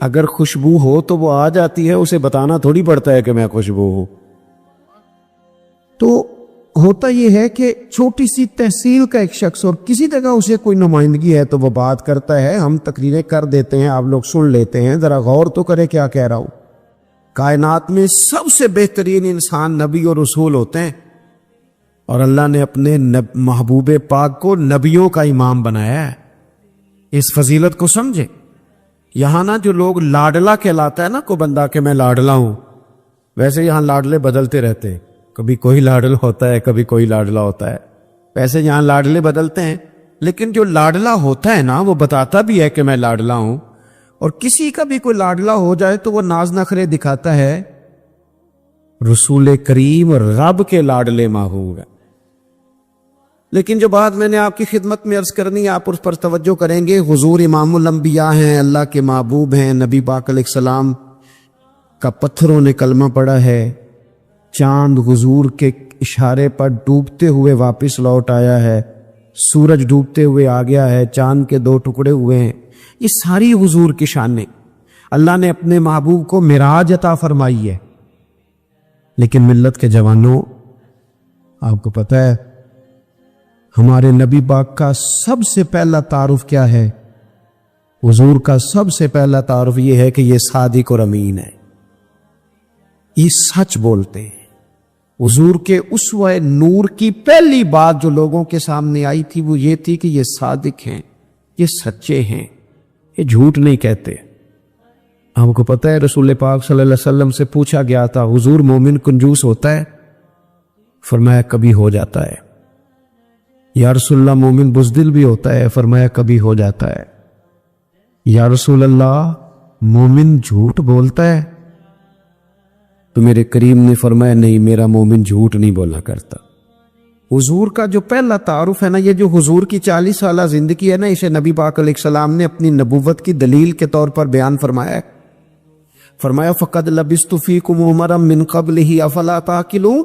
اگر خوشبو ہو تو وہ آ جاتی ہے, اسے بتانا تھوڑی پڑتا ہے کہ میں خوشبو ہوں. تو ہوتا یہ ہے کہ چھوٹی سی تحصیل کا ایک شخص اور کسی جگہ اسے کوئی نمائندگی ہے تو وہ بات کرتا ہے, ہم تقریریں کر دیتے ہیں, آپ لوگ سن لیتے ہیں, ذرا غور تو کرے کیا کہہ رہا ہوں. کائنات میں سب سے بہترین انسان نبی اور رسول ہوتے ہیں, اور اللہ نے اپنے محبوب پاک کو نبیوں کا امام بنایا ہے. اس فضیلت کو سمجھے. یہاں نا جو لوگ لاڈلا کہلاتا ہے نا کو بندہ کہ میں لاڈلا ہوں, ویسے یہاں لاڈلے بدلتے رہتے ہیں, کبھی کوئی لاڈلا ہوتا ہے کبھی کوئی لاڈلا ہوتا ہے. ویسے یہاں لاڈلے بدلتے ہیں, لیکن جو لاڈلا ہوتا ہے نا وہ بتاتا بھی ہے کہ میں لاڈلا ہوں. اور کسی کا بھی کوئی لاڈلا ہو جائے تو وہ ناز نخرے دکھاتا ہے. رسول کریم اور رب کے لاڈلے محبوب ہے. لیکن جو بات میں نے آپ کی خدمت میں عرض کرنی ہے آپ اس پر توجہ کریں گے. حضور امام الانبیاء ہیں, اللہ کے محبوب ہیں. نبی پاک علیہ السلام کا پتھروں نے کلمہ پڑھا ہے. چاند حضور کے اشارے پر ڈوبتے ہوئے واپس لوٹ آیا ہے. سورج ڈوبتے ہوئے آ گیا ہے, چاند کے 2 ٹکڑے ہوئے ہیں. یہ ساری حضور کی شانیں. اللہ نے اپنے محبوب کو معراج عطا فرمائی ہے. لیکن ملت کے جوانوں, آپ کو پتہ ہے ہمارے نبی پاک کا سب سے پہلا تعارف کیا ہے؟ حضور کا سب سے پہلا تعارف یہ ہے کہ یہ صادق اور امین ہے, یہ سچ بولتے ہیں. حضور کے اسوہ نور کی پہلی بات جو لوگوں کے سامنے آئی تھی وہ یہ تھی کہ یہ صادق ہیں, یہ سچے ہیں, یہ جھوٹ نہیں کہتے. آپ کو پتہ ہے رسول پاک صلی اللہ علیہ وسلم سے پوچھا گیا تھا حضور مومن کنجوس ہوتا ہے؟ فرمایا کبھی ہو جاتا ہے. یا رسول اللہ مومن بزدل بھی ہوتا ہے؟ فرمایا کبھی ہو جاتا ہے. یا رسول اللہ مومن جھوٹ بولتا ہے؟ تو میرے کریم نے فرمایا نہیں, میرا مومن جھوٹ نہیں بولا کرتا. حضور کا جو پہلا تعارف ہے نا, یہ جو حضور کی 40 سالہ زندگی ہے نا, اسے نبی پاک علیہ السلام نے اپنی نبوت کی دلیل کے طور پر بیان فرمایا ہے. فرمایا فقد لبثت فیکم عمرا من قبلہ افلا تعقلون.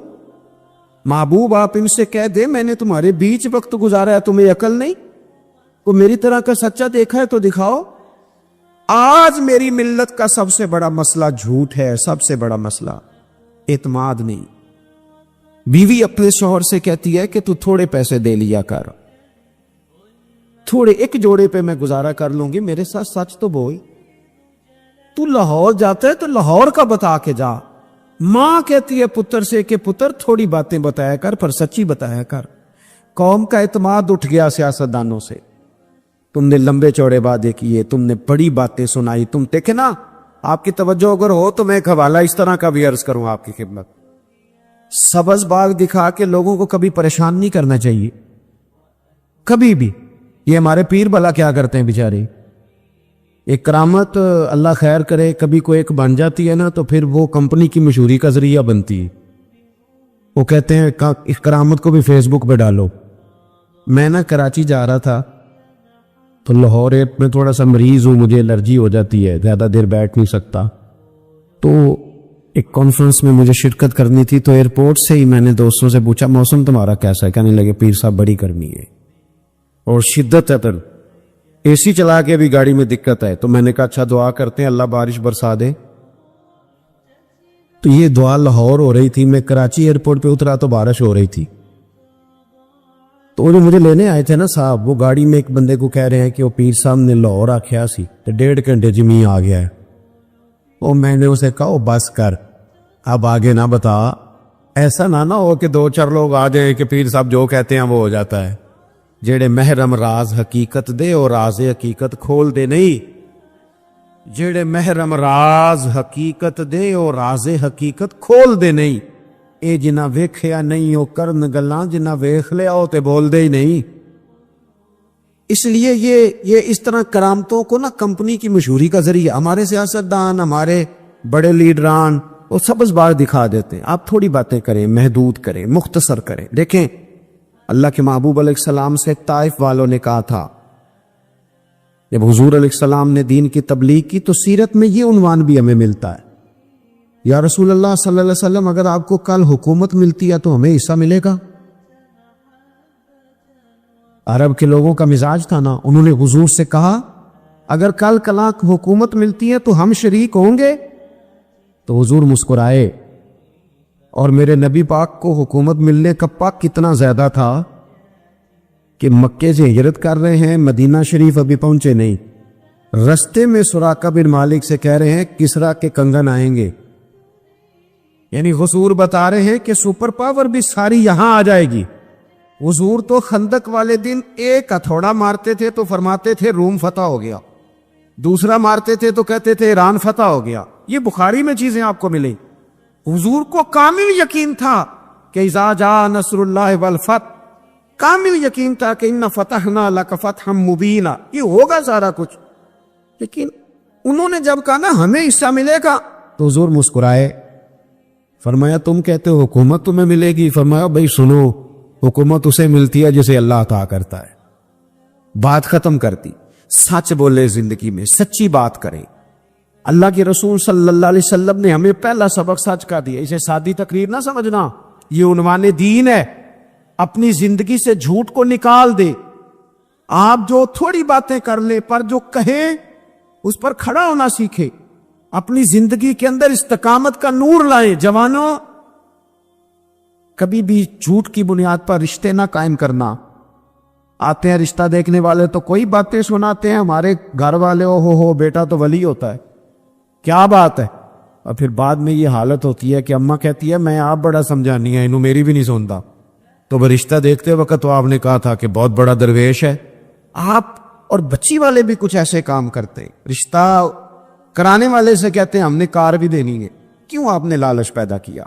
محبوب آپ ان سے کہہ دے میں نے تمہارے بیچ وقت گزارا ہے, تمہیں عقل نہیں؟ کوئی میری طرح کا سچا دیکھا ہے تو دکھاؤ. آج میری ملت کا سب سے بڑا مسئلہ جھوٹ ہے, سب سے بڑا مسئلہ اعتماد نہیں. بیوی اپنے شوہر سے کہتی ہے کہ تو تھوڑے پیسے دے لیا کر, تھوڑے ایک جوڑے پہ میں گزارا کر لوں گی, میرے ساتھ سچ تو بول. تو لاہور جاتا ہے تو لاہور کا بتا کے جا. ماں کہتی ہے پتر سے کہ پتر تھوڑی باتیں بتایا کر پر سچی بتایا کر. قوم کا اعتماد اٹھ گیا سیاستدانوں سے. تم نے لمبے چوڑے وعدے کیے, تم نے بڑی باتیں سنائی. تم دیکھے نا, آپ کی توجہ اگر ہو تو میں ایک حوالہ اس طرح کا بھی عرض کروں آپ کی خدمت. سبز باغ دکھا کے لوگوں کو کبھی پریشان نہیں کرنا چاہیے, کبھی بھی. یہ ہمارے پیر بھلا کیا کرتے ہیں بیچارے. ایک کرامت اللہ خیر کرے کبھی کوئی ایک بن جاتی ہے نا تو پھر وہ کمپنی کی مشہوری کا ذریعہ بنتی ہے. وہ کہتے ہیں اس کرامت کو بھی فیس بک پہ ڈالو. میں نا کراچی جا رہا تھا تو لاہور میں تھوڑا سا مریض ہوں, مجھے الرجی ہو جاتی ہے, زیادہ دیر بیٹھ نہیں سکتا. تو ایک کانفرنس میں مجھے شرکت کرنی تھی, تو ایئرپورٹ سے ہی میں نے دوستوں سے پوچھا موسم تمہارا کیسا ہے؟ کہنے لگے پیر صاحب بڑی گرمی ہے اور شدت ہے, پھر اے سی چلا کے بھی گاڑی میں دقت ہے. تو میں نے کہا اچھا دعا کرتے ہیں اللہ بارش برسا دے. تو یہ دعا لاہور ہو رہی تھی, میں کراچی ایئرپورٹ پہ اترا تو بارش ہو رہی تھی. تو وہ جو مجھے لینے آئے تھے نا صاحب, وہ گاڑی میں ایک بندے کو کہہ رہے ہیں کہ وہ پیر صاحب نے لاہور آکھیا سی تو 1.5 گھنٹے جمی آ گیا ہے. وہ میں نے اسے کہا بس کر, اب آگے نہ بتا. ایسا نہ ہو کہ 2-4 لوگ آ جائیں کہ پیر صاحب جو کہتے ہیں وہ ہو جاتا ہے. جیڑے محرم راز حقیقت دے اور راز حقیقت کھول دے نہیں. جیڑے محرم راز حقیقت دے اور راز حقیقت کھول دے نہیں. اے جنہ ویکھیا نہیں او کرن گلاں, جنہ ویکھ لیا او تے بول دے ہی نہیں. اس لیے یہ اس طرح کرامتوں کو نا کمپنی کی مشہوری کا ذریعہ. ہمارے سیاستدان, ہمارے بڑے لیڈران وہ سبز باغ دکھا دیتے ہیں. آپ تھوڑی باتیں کریں, محدود کریں, مختصر کریں. دیکھیں اللہ کے محبوب علیہ السلام سے طائف والوں نے کہا تھا, جب حضور علیہ السلام نے دین کی تبلیغ کی تو سیرت میں یہ عنوان بھی ہمیں ملتا ہے, یا رسول اللہ صلی اللہ علیہ وسلم اگر آپ کو کل حکومت ملتی ہے تو ہمیں حصہ ملے گا؟ عرب کے لوگوں کا مزاج تھا نا، انہوں نے حضور سے کہا اگر کل کلاک حکومت ملتی ہے تو ہم شریک ہوں گے؟ تو حضور مسکرائے، اور میرے نبی پاک کو حکومت ملنے کا پاک کتنا زیادہ تھا کہ مکے سے ہجرت کر رہے ہیں، مدینہ شریف ابھی پہنچے نہیں، رستے میں سراقہ بن مالک سے کہہ رہے ہیں کسرا کے کنگن آئیں گے، یعنی حضور بتا رہے ہیں کہ سپر پاور بھی ساری یہاں آ جائے گی۔ حضور تو خندق والے دن ایک ہتھوڑا مارتے تھے تو فرماتے تھے روم فتح ہو گیا، دوسرا مارتے تھے تو کہتے تھے ایران فتح ہو گیا۔ یہ بخاری میں چیزیں آپ کو ملیں۔ حضور کو کامل یقین تھا کہ اذا جاء نصر اللہ والفتح، کامل یقین تھا کہ ان فتحنا لک فتحا مبینا، یہ ہوگا سارا کچھ۔ لیکن انہوں نے جب کہا نا ہمیں حصہ ملے گا تو حضور مسکرائے، فرمایا تم کہتے ہو حکومت تمہیں ملے گی؟ فرمایا بھائی سنو، حکومت اسے ملتی ہے جسے اللہ عطا کرتا ہے۔ بات ختم کر دی۔ سچ بولے، زندگی میں سچی بات کرے۔ اللہ کے رسول صلی اللہ علیہ وسلم نے ہمیں پہلا سبق سچ کا دیا، اسے سادی تقریر نہ سمجھنا، یہ عنوان دین ہے۔ اپنی زندگی سے جھوٹ کو نکال دے۔ آپ جو تھوڑی باتیں کر لیں پر جو کہیں اس پر کھڑا ہونا سیکھے، اپنی زندگی کے اندر استقامت کا نور لائیں۔ جوانوں، کبھی بھی جھوٹ کی بنیاد پر رشتے نہ قائم کرنا۔ آتے ہیں رشتہ دیکھنے والے تو کوئی باتیں سناتے ہیں، ہمارے گھر والے ہو بیٹا تو ولی ہوتا ہے، کیا بات ہے؟ اور پھر بعد میں یہ حالت ہوتی ہے کہ اماں کہتی ہے میں آپ بڑا سمجھانی ہے، انہوں میری بھی نہیں سنتا۔ تو وہ رشتہ دیکھتے وقت تو آپ نے کہا تھا کہ بہت بڑا درویش ہے۔ آپ اور بچی والے بھی کچھ ایسے کام کرتے ہیں، رشتہ کرانے والے سے کہتے ہیں ہم نے کار بھی دینی ہے۔ کیوں آپ نے لالچ پیدا کیا؟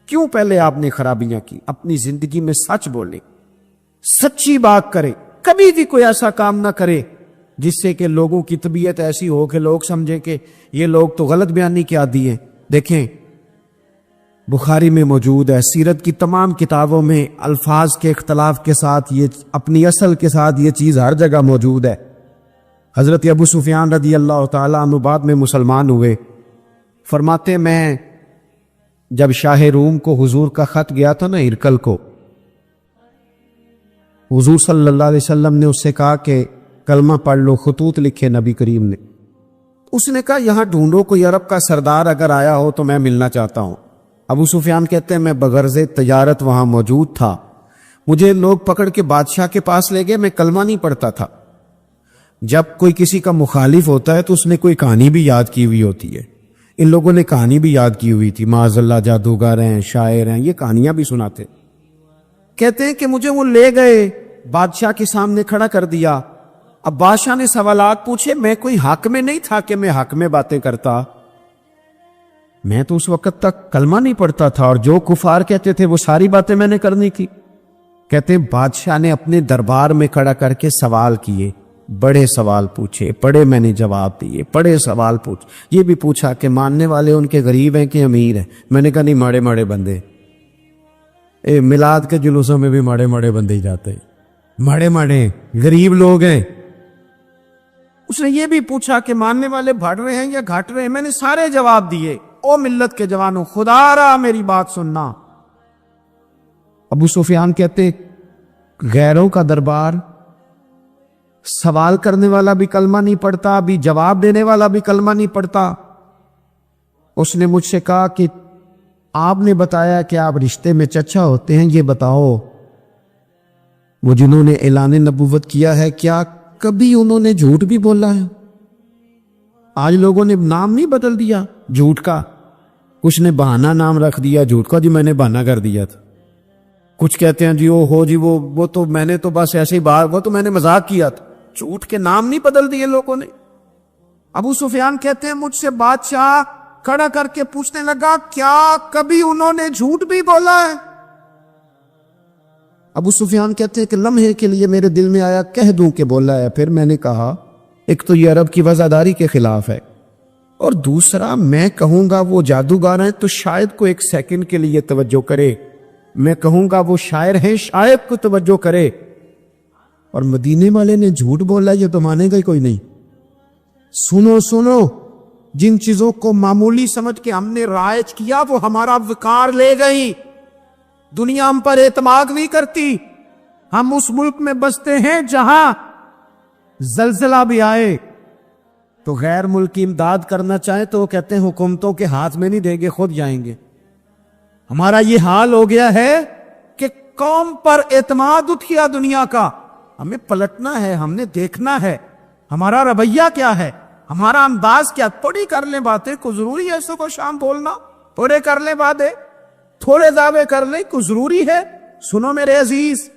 کیوں پہلے آپ نے خرابیاں کی؟ اپنی زندگی میں سچ بولے، سچی بات کرے، کبھی بھی کوئی ایسا کام نہ کرے جس سے کہ لوگوں کی طبیعت ایسی ہو کہ لوگ سمجھیں کہ یہ لوگ تو غلط بیانی کے عادی ہیں۔ دیکھیں بخاری میں موجود ہے، سیرت کی تمام کتابوں میں الفاظ کے اختلاف کے ساتھ یہ اپنی اصل کے ساتھ یہ چیز ہر جگہ موجود ہے۔ حضرت ابو سفیان رضی اللہ تعالیٰ عنہ بعد میں مسلمان ہوئے، فرماتے میں جب شاہ روم کو حضور کا خط گیا تھا نا ہرقل کو، حضور صلی اللہ علیہ وسلم نے اس سے کہا کہ کلمہ پڑھ لو، خطوط لکھے نبی کریم نے۔ اس نے کہا یہاں ڈھونڈو کوئی عرب کا سردار اگر آیا ہو تو میں ملنا چاہتا ہوں۔ ابو سفیان کہتے ہیں میں بغرض تجارت وہاں موجود تھا، مجھے لوگ پکڑ کے بادشاہ کے پاس لے گئے، میں کلمہ نہیں پڑھتا تھا۔ جب کوئی کسی کا مخالف ہوتا ہے تو اس نے کوئی کہانی بھی یاد کی ہوئی ہوتی ہے، ان لوگوں نے کہانی بھی یاد کی ہوئی تھی، معاذ اللہ جادوگر ہیں، شاعر ہیں، یہ کہانیاں بھی سناتے۔ کہتے ہیں کہ مجھے وہ لے گئے، بادشاہ کے سامنے کھڑا کر دیا۔ اب بادشاہ نے سوالات پوچھے، میں کوئی حق میں نہیں تھا کہ میں حق میں باتیں کرتا، میں تو اس وقت تک کلمہ نہیں پڑھتا تھا، اور جو کفار کہتے تھے وہ ساری باتیں میں نے کرنی تھی۔ کہتے ہیں بادشاہ نے اپنے دربار میں کھڑا کر کے سوال کیے، بڑے سوال پوچھے، بڑے میں نے جواب دیے، بڑے سوال پوچھ، یہ بھی پوچھا کہ ماننے والے ان کے غریب ہیں کہ امیر ہیں؟ میں نے کہا نہیں، ماڑے ماڑے بندے۔ میلاد کے جلوسوں میں بھی ماڑے ماڑے بندے ہی جاتے ہیں، ماڑے ماڑے غریب لوگ ہیں۔ اس نے یہ بھی پوچھا کہ ماننے والے بڑھ رہے ہیں یا گھٹ رہے ہیں؟ میں نے سارے جواب دیے۔ او ملت کے جوانوں، خدا را میری بات سننا۔ ابو سفیان کہتے غیروں کا دربار، سوال کرنے والا بھی کلمہ نہیں پڑھتا، ابھی جواب دینے والا بھی کلمہ نہیں پڑھتا۔ اس نے مجھ سے کہا کہ آپ نے بتایا کہ آپ رشتے میں چچا ہوتے ہیں، یہ بتاؤ وہ جنہوں نے اعلان نبوت کیا ہے کیا کبھی انہوں نے جھوٹ بھی بولا ہے؟ آج لوگوں نے نام نہیں بدل دیا جھوٹ کا، کچھ نے بہانہ نام رکھ دیا جھوٹ کا، جی میں نے بہانہ کر دیا تھا۔ کچھ کہتے ہیں جی وہ تو میں نے تو بس ایسے ہی بات، وہ تو میں نے مذاق کیا تھا۔ جھوٹ کے نام نہیں بدل دیے لوگوں نے۔ ابو سفیان کہتے ہیں مجھ سے بادشاہ کھڑا کر کے پوچھنے لگا کیا کبھی انہوں نے جھوٹ بھی بولا ہے؟ ابو سفیان کہتے ہیں کہ لمحے کے لیے میرے دل میں آیا کہہ دوں کہ بولا ہے، پھر میں نے کہا ایک تو یہ عرب کی وفاداری کے خلاف ہے، اور دوسرا میں کہوں گا وہ جادوگر ہیں تو شاید کو ایک سیکنڈ کے لیے توجہ کرے، میں کہوں گا وہ شاعر ہیں شاید کو توجہ کرے، اور مدینے والے نے جھوٹ بولا یہ تو مانے گا ہی کوئی نہیں۔ سنو جن چیزوں کو معمولی سمجھ کے ہم نے رائج کیا وہ ہمارا وقار لے گئی. دنیا ہم پر اعتماد نہیں کرتی. ہم اس ملک میں بستے ہیں جہاں زلزلہ بھی آئے تو غیر ملکی امداد کرنا چاہیں تو وہ کہتے ہیں حکومتوں کے ہاتھ میں نہیں دیں گے، خود جائیں گے. ہمارا یہ حال ہو گیا ہے کہ قوم پر اعتماد اٹھ گیا دنیا کا. ہمیں پلٹنا ہے، ہم نے دیکھنا ہے ہمارا رویہ کیا ہے، ہمارا انداز کیا. تھوڑی کر لیں باتیں، کو ضروری ہے صبح شام بولنا؟ تھوڑے کر لیں باتیں، تھوڑے دعوے کر لیں، کو ضروری ہے؟ سنو میرے عزیز،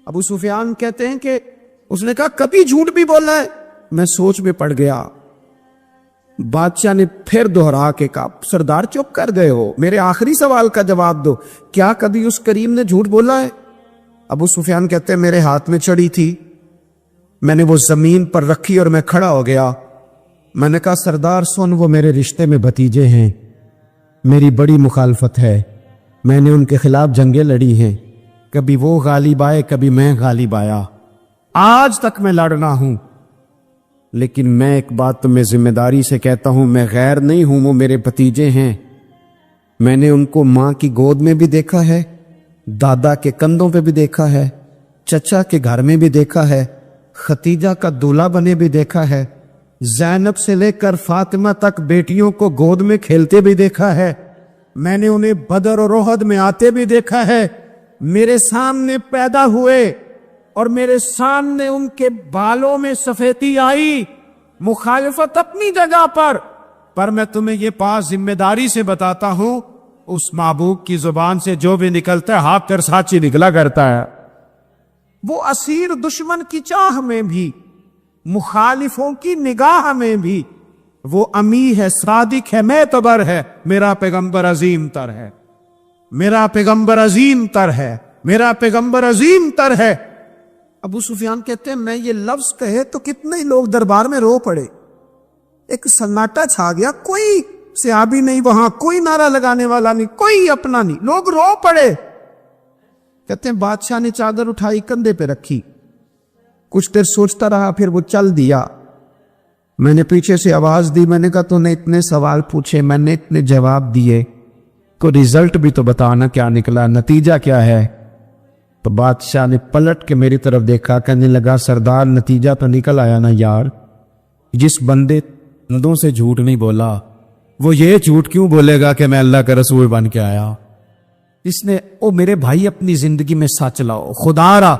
ابو سفیان کہتے ہیں کہ اس نے کہا کبھی جھوٹ بھی بولنا ہے. میں سوچ میں پڑ گیا. بادشاہ نے پھر دوہرا کے کہا سردار چپ کر گئے ہو، میرے آخری سوال کا جواب دو، کیا کبھی اس کریم نے جھوٹ بولا ہے؟ ابو سفیان کہتے ہیں میرے ہاتھ میں چڑی تھی، میں نے وہ زمین پر رکھی اور میں کھڑا ہو گیا. میں نے کہا سردار سن، وہ میرے رشتے میں بھتیجے ہیں، میری بڑی مخالفت ہے، میں نے ان کے خلاف جنگیں لڑی ہیں، کبھی وہ غالب آئے کبھی میں غالب آیا، آج تک میں لڑ رہا ہوں. لیکن میں ایک بات تمہیں ذمہ داری سے کہتا ہوں، میں غیر نہیں ہوں، وہ میرے بھتیجے ہیں. میں نے ان کو ماں کی گود میں بھی دیکھا ہے، دادا کے کندھوں پہ بھی دیکھا ہے، چچا کے گھر میں بھی دیکھا ہے، ختیجہ کا دولہا بنے بھی دیکھا ہے، زینب سے لے کر فاطمہ تک بیٹیوں کو گود میں کھیلتے بھی دیکھا ہے. میں نے انہیں بدر اور احد میں آتے بھی دیکھا ہے. میرے سامنے پیدا ہوئے اور میرے سامنے ان کے بالوں میں سفیدی آئی. مخالفت اپنی جگہ پر میں تمہیں یہ بات ذمہ داری سے بتاتا ہوں، اس معبود کی زبان سے جو بھی نکلتا ہے ہاتھ تر ساتھی نکلا کرتا ہے. وہ اسیر دشمن کی چاہ میں بھی، مخالفوں کی نگاہ میں بھی وہ امی ہے، صادق ہے، معتبر ہے. میرا پیغمبر عظیم تر ہے، میرا پیغمبر عظیم تر ہے، میرا پیغمبر عظیم تر ہے. ابو سفیان کہتے ہیں میں یہ لفظ کہے تو کتنے ہی لوگ دربار میں رو پڑے. ایک سناٹا چھا گیا، کوئی صحابی نہیں وہاں، کوئی نعرہ لگانے والا نہیں، کوئی اپنا نہیں، لوگ رو پڑے. کہتے ہیں بادشاہ نے چادر اٹھائی کندھے پہ رکھی، کچھ دیر سوچتا رہا، پھر وہ چل دیا. میں نے پیچھے سے آواز دی، میں نے کہا تو نے اتنے سوال پوچھے، میں نے اتنے جواب دیے، کو رزلٹ بھی تو بتانا کیا نکلا، نتیجہ کیا ہے؟ تو بادشاہ نے پلٹ کے میری طرف دیکھا، کہنے لگا سردار نتیجہ تو نکل آیا نا یار. جس بندے بندوں سے جھوٹ نہیں بولا وہ یہ جھوٹ کیوں بولے گا کہ میں اللہ کا رسول بن کے آیا؟ اس نے او میرے بھائی اپنی زندگی میں سچ لاؤ. خدا را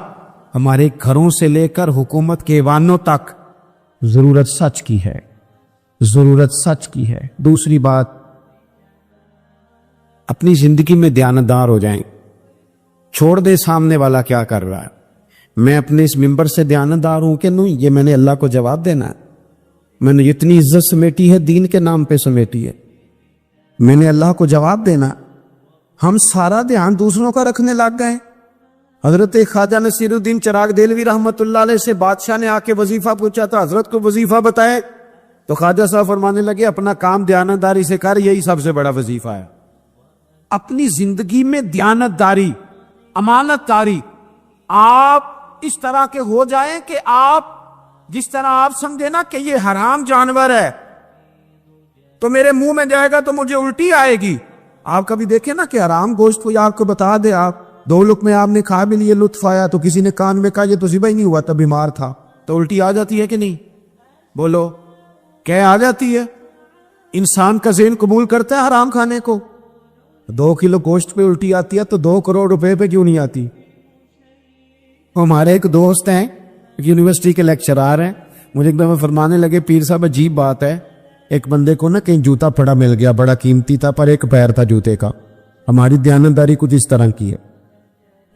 ہمارے گھروں سے لے کر حکومت کے ایوانوں تک ضرورت سچ کی ہے، ضرورت سچ کی ہے. دوسری بات، اپنی زندگی میں دیانتدار ہو جائیں. چھوڑ دے سامنے والا کیا کر رہا ہے، میں اپنے اس ممبر سے دیانتدار ہوں کہ نہیں، یہ میں نے اللہ کو جواب دینا ہے. میں نے اتنی عزت سمیٹی ہے، دین کے نام پہ سمیٹی ہے، میں نے اللہ کو جواب دینا. ہم سارا دھیان دوسروں کا رکھنے لگ گئے. حضرت خواجہ نصیر الدین چراغ دہلوی رحمت اللہ علیہ سے بادشاہ نے آ کے وظیفہ پوچھا تھا، حضرت کو وظیفہ بتائے تو خواجہ صاحب فرمانے لگے اپنا کام دیانتداری سے کر، یہی سب سے بڑا وظیفہ ہے. اپنی زندگی میں دیانتداری، امانت داری، آپ اس طرح کے ہو جائیں کہ آپ جس طرح آپ سمجھے نا کہ یہ حرام جانور ہے تو میرے منہ میں جائے گا تو مجھے الٹی آئے گی. آپ کبھی دیکھیں نا کہ حرام گوشت کوئی آپ کو بتا دے، آپ 2 لقمے آپ نے کھا بھی لیے، لطف آیا، تو کسی نے کان میں کہا یہ تو ذبح ہی نہیں ہوا تھا، بیمار تھا، تو الٹی آ جاتی ہے کہ نہیں؟ بولو کیا آ جاتی ہے؟ انسان کا ذہن قبول کرتا ہے حرام کھانے کو. 2 کلو گوشت پہ الٹی آتی ہے تو 2 کروڑ روپے پہ کیوں نہیں آتی؟ ہمارے ایک دوست ہیں، یونیورسٹی کے لیکچرار ہیں، مجھے ایک دفعہ فرمانے لگے پیر صاحب عجیب بات ہے، ایک بندے کو نا کہیں جوتا پھڑا مل گیا، بڑا قیمتی تھا پر ایک پیر تھا جوتے کا. ہماری دیانتداری کچھ اس طرح کی ہے.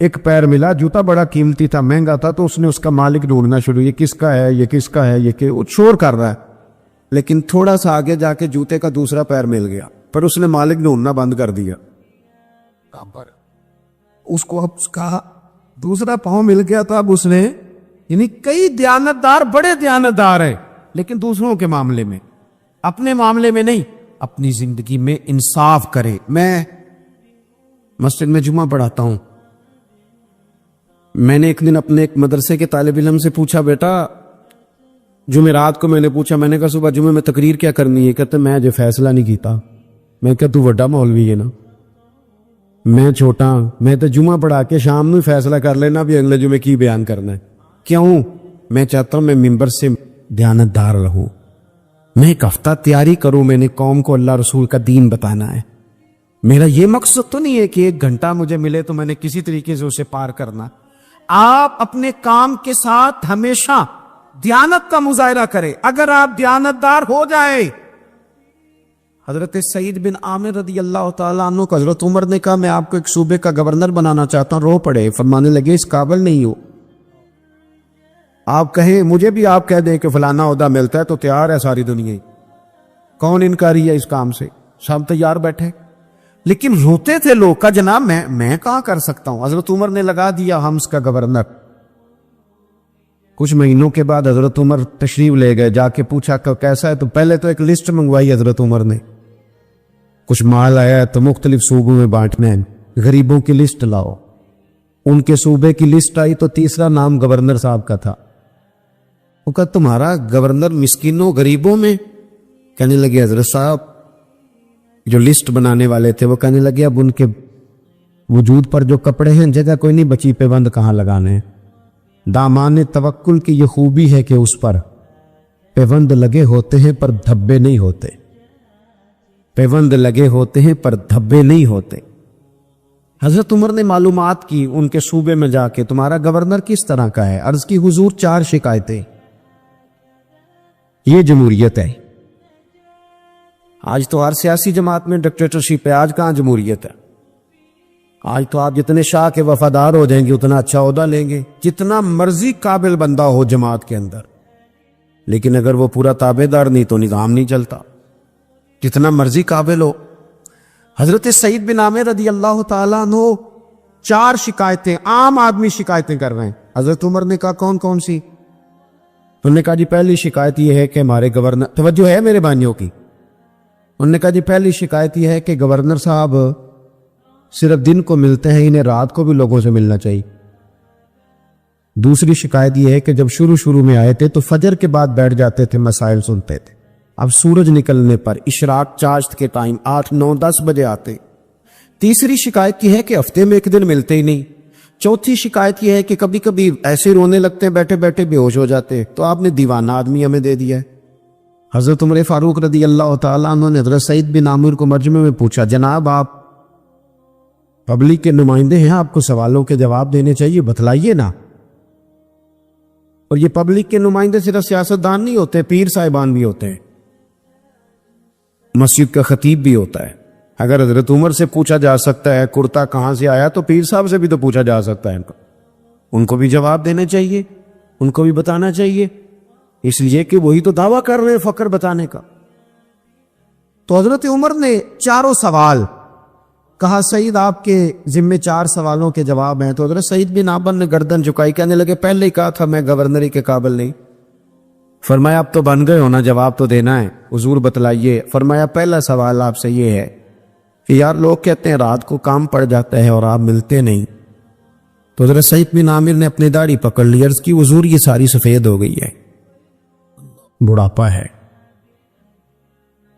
ایک پیر ملا، جوتا بڑا قیمتی تھا، مہنگا تھا، تو اس نے اس کا مالک ڈھونڈنا شروع، یہ کس کا ہے، یہ کس کا ہے، یہ کہ شور کر رہا ہے. لیکن تھوڑا سا آگے جا کے جوتے کا دوسرا پیر مل گیا، پر اس نے مالک ڈھونڈنا بند کر دیا. اس کو اب اس کا دوسرا پاؤں مل گیا تو اب اس نے، یعنی کئی دیانتدار بڑے دیانتدار ہیں لیکن دوسروں کے معاملے میں، اپنے معاملے میں نہیں. اپنی زندگی میں انصاف کرے. میں مسجد میں جمعہ پڑھاتا ہوں. میں نے ایک دن اپنے ایک مدرسے کے طالب علم سے پوچھا، بیٹا جمعرات کو میں نے پوچھا, میں نے کہا صبح جمعے میں تقریر کیا کرنی ہے؟ کہتے میں جو فیصلہ نہیں کیتا. میں کہا تو وڈا مولوی ہے نا, میں چھوٹا ہوں, میں تو جمعہ پڑھا کے شام میں فیصلہ کر لینا بھی اگلے جمعے کی بیان کرنا ہے. کیوں؟ میں چاہتا ہوں میں ممبر سے دیانتدار رہوں, میں ایک ہفتہ تیاری کروں, میں نے قوم کو اللہ رسول کا دین بتانا ہے. میرا یہ مقصد تو نہیں ہے کہ 1 گھنٹہ مجھے ملے تو میں نے کسی طریقے سے اسے پار کرنا. آپ اپنے کام کے ساتھ ہمیشہ دیانت کا مظاہرہ کریں. اگر آپ دیانتدار ہو جائے. حضرت سعید بن عامر رضی اللہ تعالیٰ عنہ کو حضرت عمر نے کہا میں آپ کو ایک صوبے کا گورنر بنانا چاہتا ہوں. رو پڑے, فرمانے لگے اس قابل نہیں ہو. آپ کہیں, مجھے بھی آپ کہہ دیں کہ فلانا عہدہ ملتا ہے تو تیار ہے ساری دنیا. کون انکاری ہے اس کام سے؟ سب تیار بیٹھے. لیکن روتے تھے لوگ کا جناب میں کہاں کر سکتا ہوں. حضرت عمر نے لگا دیا حمص کا گورنر. کچھ مہینوں کے بعد حضرت عمر تشریف لے گئے, جا کے پوچھا کہ کیسا ہے, تو پہلے تو ایک لسٹ منگوائی حضرت عمر نے. کچھ مال آیا ہے تو مختلف صوبوں میں بانٹنے ہیں, غریبوں کی لسٹ لاؤ. ان کے صوبے کی لسٹ آئی تو تیسرا نام گورنر صاحب کا تھا. وہ کہا تمہارا گورنر مسکینوں غریبوں میں؟ کہنے لگے حضرت صاحب جو لسٹ بنانے والے تھے وہ کہنے لگے اب ان کے وجود پر جو کپڑے ہیں جگہ کوئی نہیں بچی, پیوند کہاں لگانے ہیں. دامان توکل کی یہ خوبی ہے کہ اس پر پیوند لگے ہوتے ہیں پر دھبے نہیں ہوتے. پیوند لگے ہوتے ہیں پر دھبے نہیں ہوتے. حضرت عمر نے معلومات کی ان کے صوبے میں جا کے, تمہارا گورنر کس طرح کا ہے؟ عرض کی حضور 4 شکایتیں. یہ جمہوریت ہے. آج تو ہر سیاسی جماعت میں ڈکٹیٹرشپ ہے, آج کہاں جمہوریت ہے؟ آج تو آپ جتنے شاہ کے وفادار ہو جائیں گے اتنا اچھا عہدہ لیں گے, جتنا مرضی قابل بندہ ہو جماعت کے اندر, لیکن اگر وہ پورا تابع دار نہیں تو نظام نہیں چلتا, جتنا مرضی قابل ہو. حضرت سعید بن عامر رضی اللہ تعالیٰ عنہ 4 شکایتیں, عام آدمی شکایتیں کر رہے ہیں. حضرت عمر نے کہا کون کون سی؟ انہوں نے کہا جی پہلی شکایت یہ ہے کہ ہمارے گورنر, توجہ ہے میرے بھائیوں کی, انہوں نے کہا جی پہلی شکایت یہ ہے کہ گورنر صاحب صرف دن کو ملتے ہیں, انہیں رات کو بھی لوگوں سے ملنا چاہیے. دوسری شکایت یہ ہے کہ جب شروع میں آئے تھے تو فجر کے بعد بیٹھ جاتے تھے, مسائل سنتے تھے, اب سورج نکلنے پر اشراق چاشت کے ٹائم 8, 9, 10 بجے آتے. تیسری شکایت یہ ہے کہ ہفتے میں 1 دن ملتے ہی نہیں. چوتھی شکایت یہ ہے کہ کبھی کبھی ایسے رونے لگتے ہیں بیٹھے بیٹھے بے ہوش ہو جاتے, تو آپ نے دیوانہ آدمی ہمیں دے دیا ہے. حضرت عمر فاروق رضی اللہ تعالیٰ عنہ نے حضرت سعید بن عامر کو مرجمے میں پوچھا, جناب آپ پبلک کے نمائندے ہیں, آپ کو سوالوں کے جواب دینے چاہیے, بتلائیے نا. اور یہ پبلک کے نمائندے صرف سیاستدان نہیں ہوتے, پیر صاحبان بھی ہوتے ہیں, مسجد کا خطیب بھی ہوتا ہے. اگر حضرت عمر سے پوچھا جا سکتا ہے کرتا کہاں سے آیا, تو پیر صاحب سے بھی تو پوچھا جا سکتا ہے. ان کو بھی جواب دینے چاہیے, ان کو بھی بتانا چاہیے, اس لیے کہ وہی تو دعویٰ کر رہے ہیں فقر بتانے کا. تو حضرت عمر نے 4 سوال کہا, سعید آپ کے ذمے 4 سوالوں کے جواب ہیں. تو حضرت سعید بن عامر نے گردن جھکائی, کہنے لگے پہلے ہی کہا تھا میں گورنری کے قابل نہیں. فرمایا اب تو بن گئے ہونا, جواب تو دینا ہے, حضور بتلائیے. فرمایا پہلا سوال آپ سے یہ ہے کہ یار لوگ کہتے ہیں رات کو کام پڑ جاتا ہے اور آپ ملتے نہیں. تو حضرت سعید بن عامر نے اپنی داڑھی پکڑ لی, عرض کی حضور یہ ساری سفید ہو گئی ہے, بڑھاپا ہے.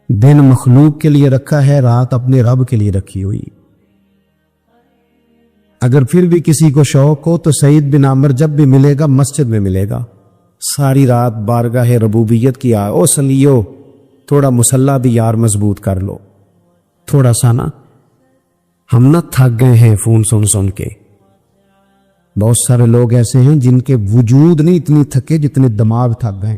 دن مخلوق کے لیے رکھا ہے, رات اپنے رب کے لیے رکھی ہوئی. اگر پھر بھی کسی کو شوق ہو تو سعید بن عامر جب بھی ملے گا مسجد میں ملے گا, ساری رات بارگاہ ربوبیت کی او سلیو, تھوڑا مسلح بھی یار مضبوط کر لو, تھوڑا سا نا, ہم نہ تھک گئے ہیں فون سن کے. بہت سارے لوگ ایسے ہیں جن کے وجود نہیں اتنی تھکے جتنے دماغ تھک گئے.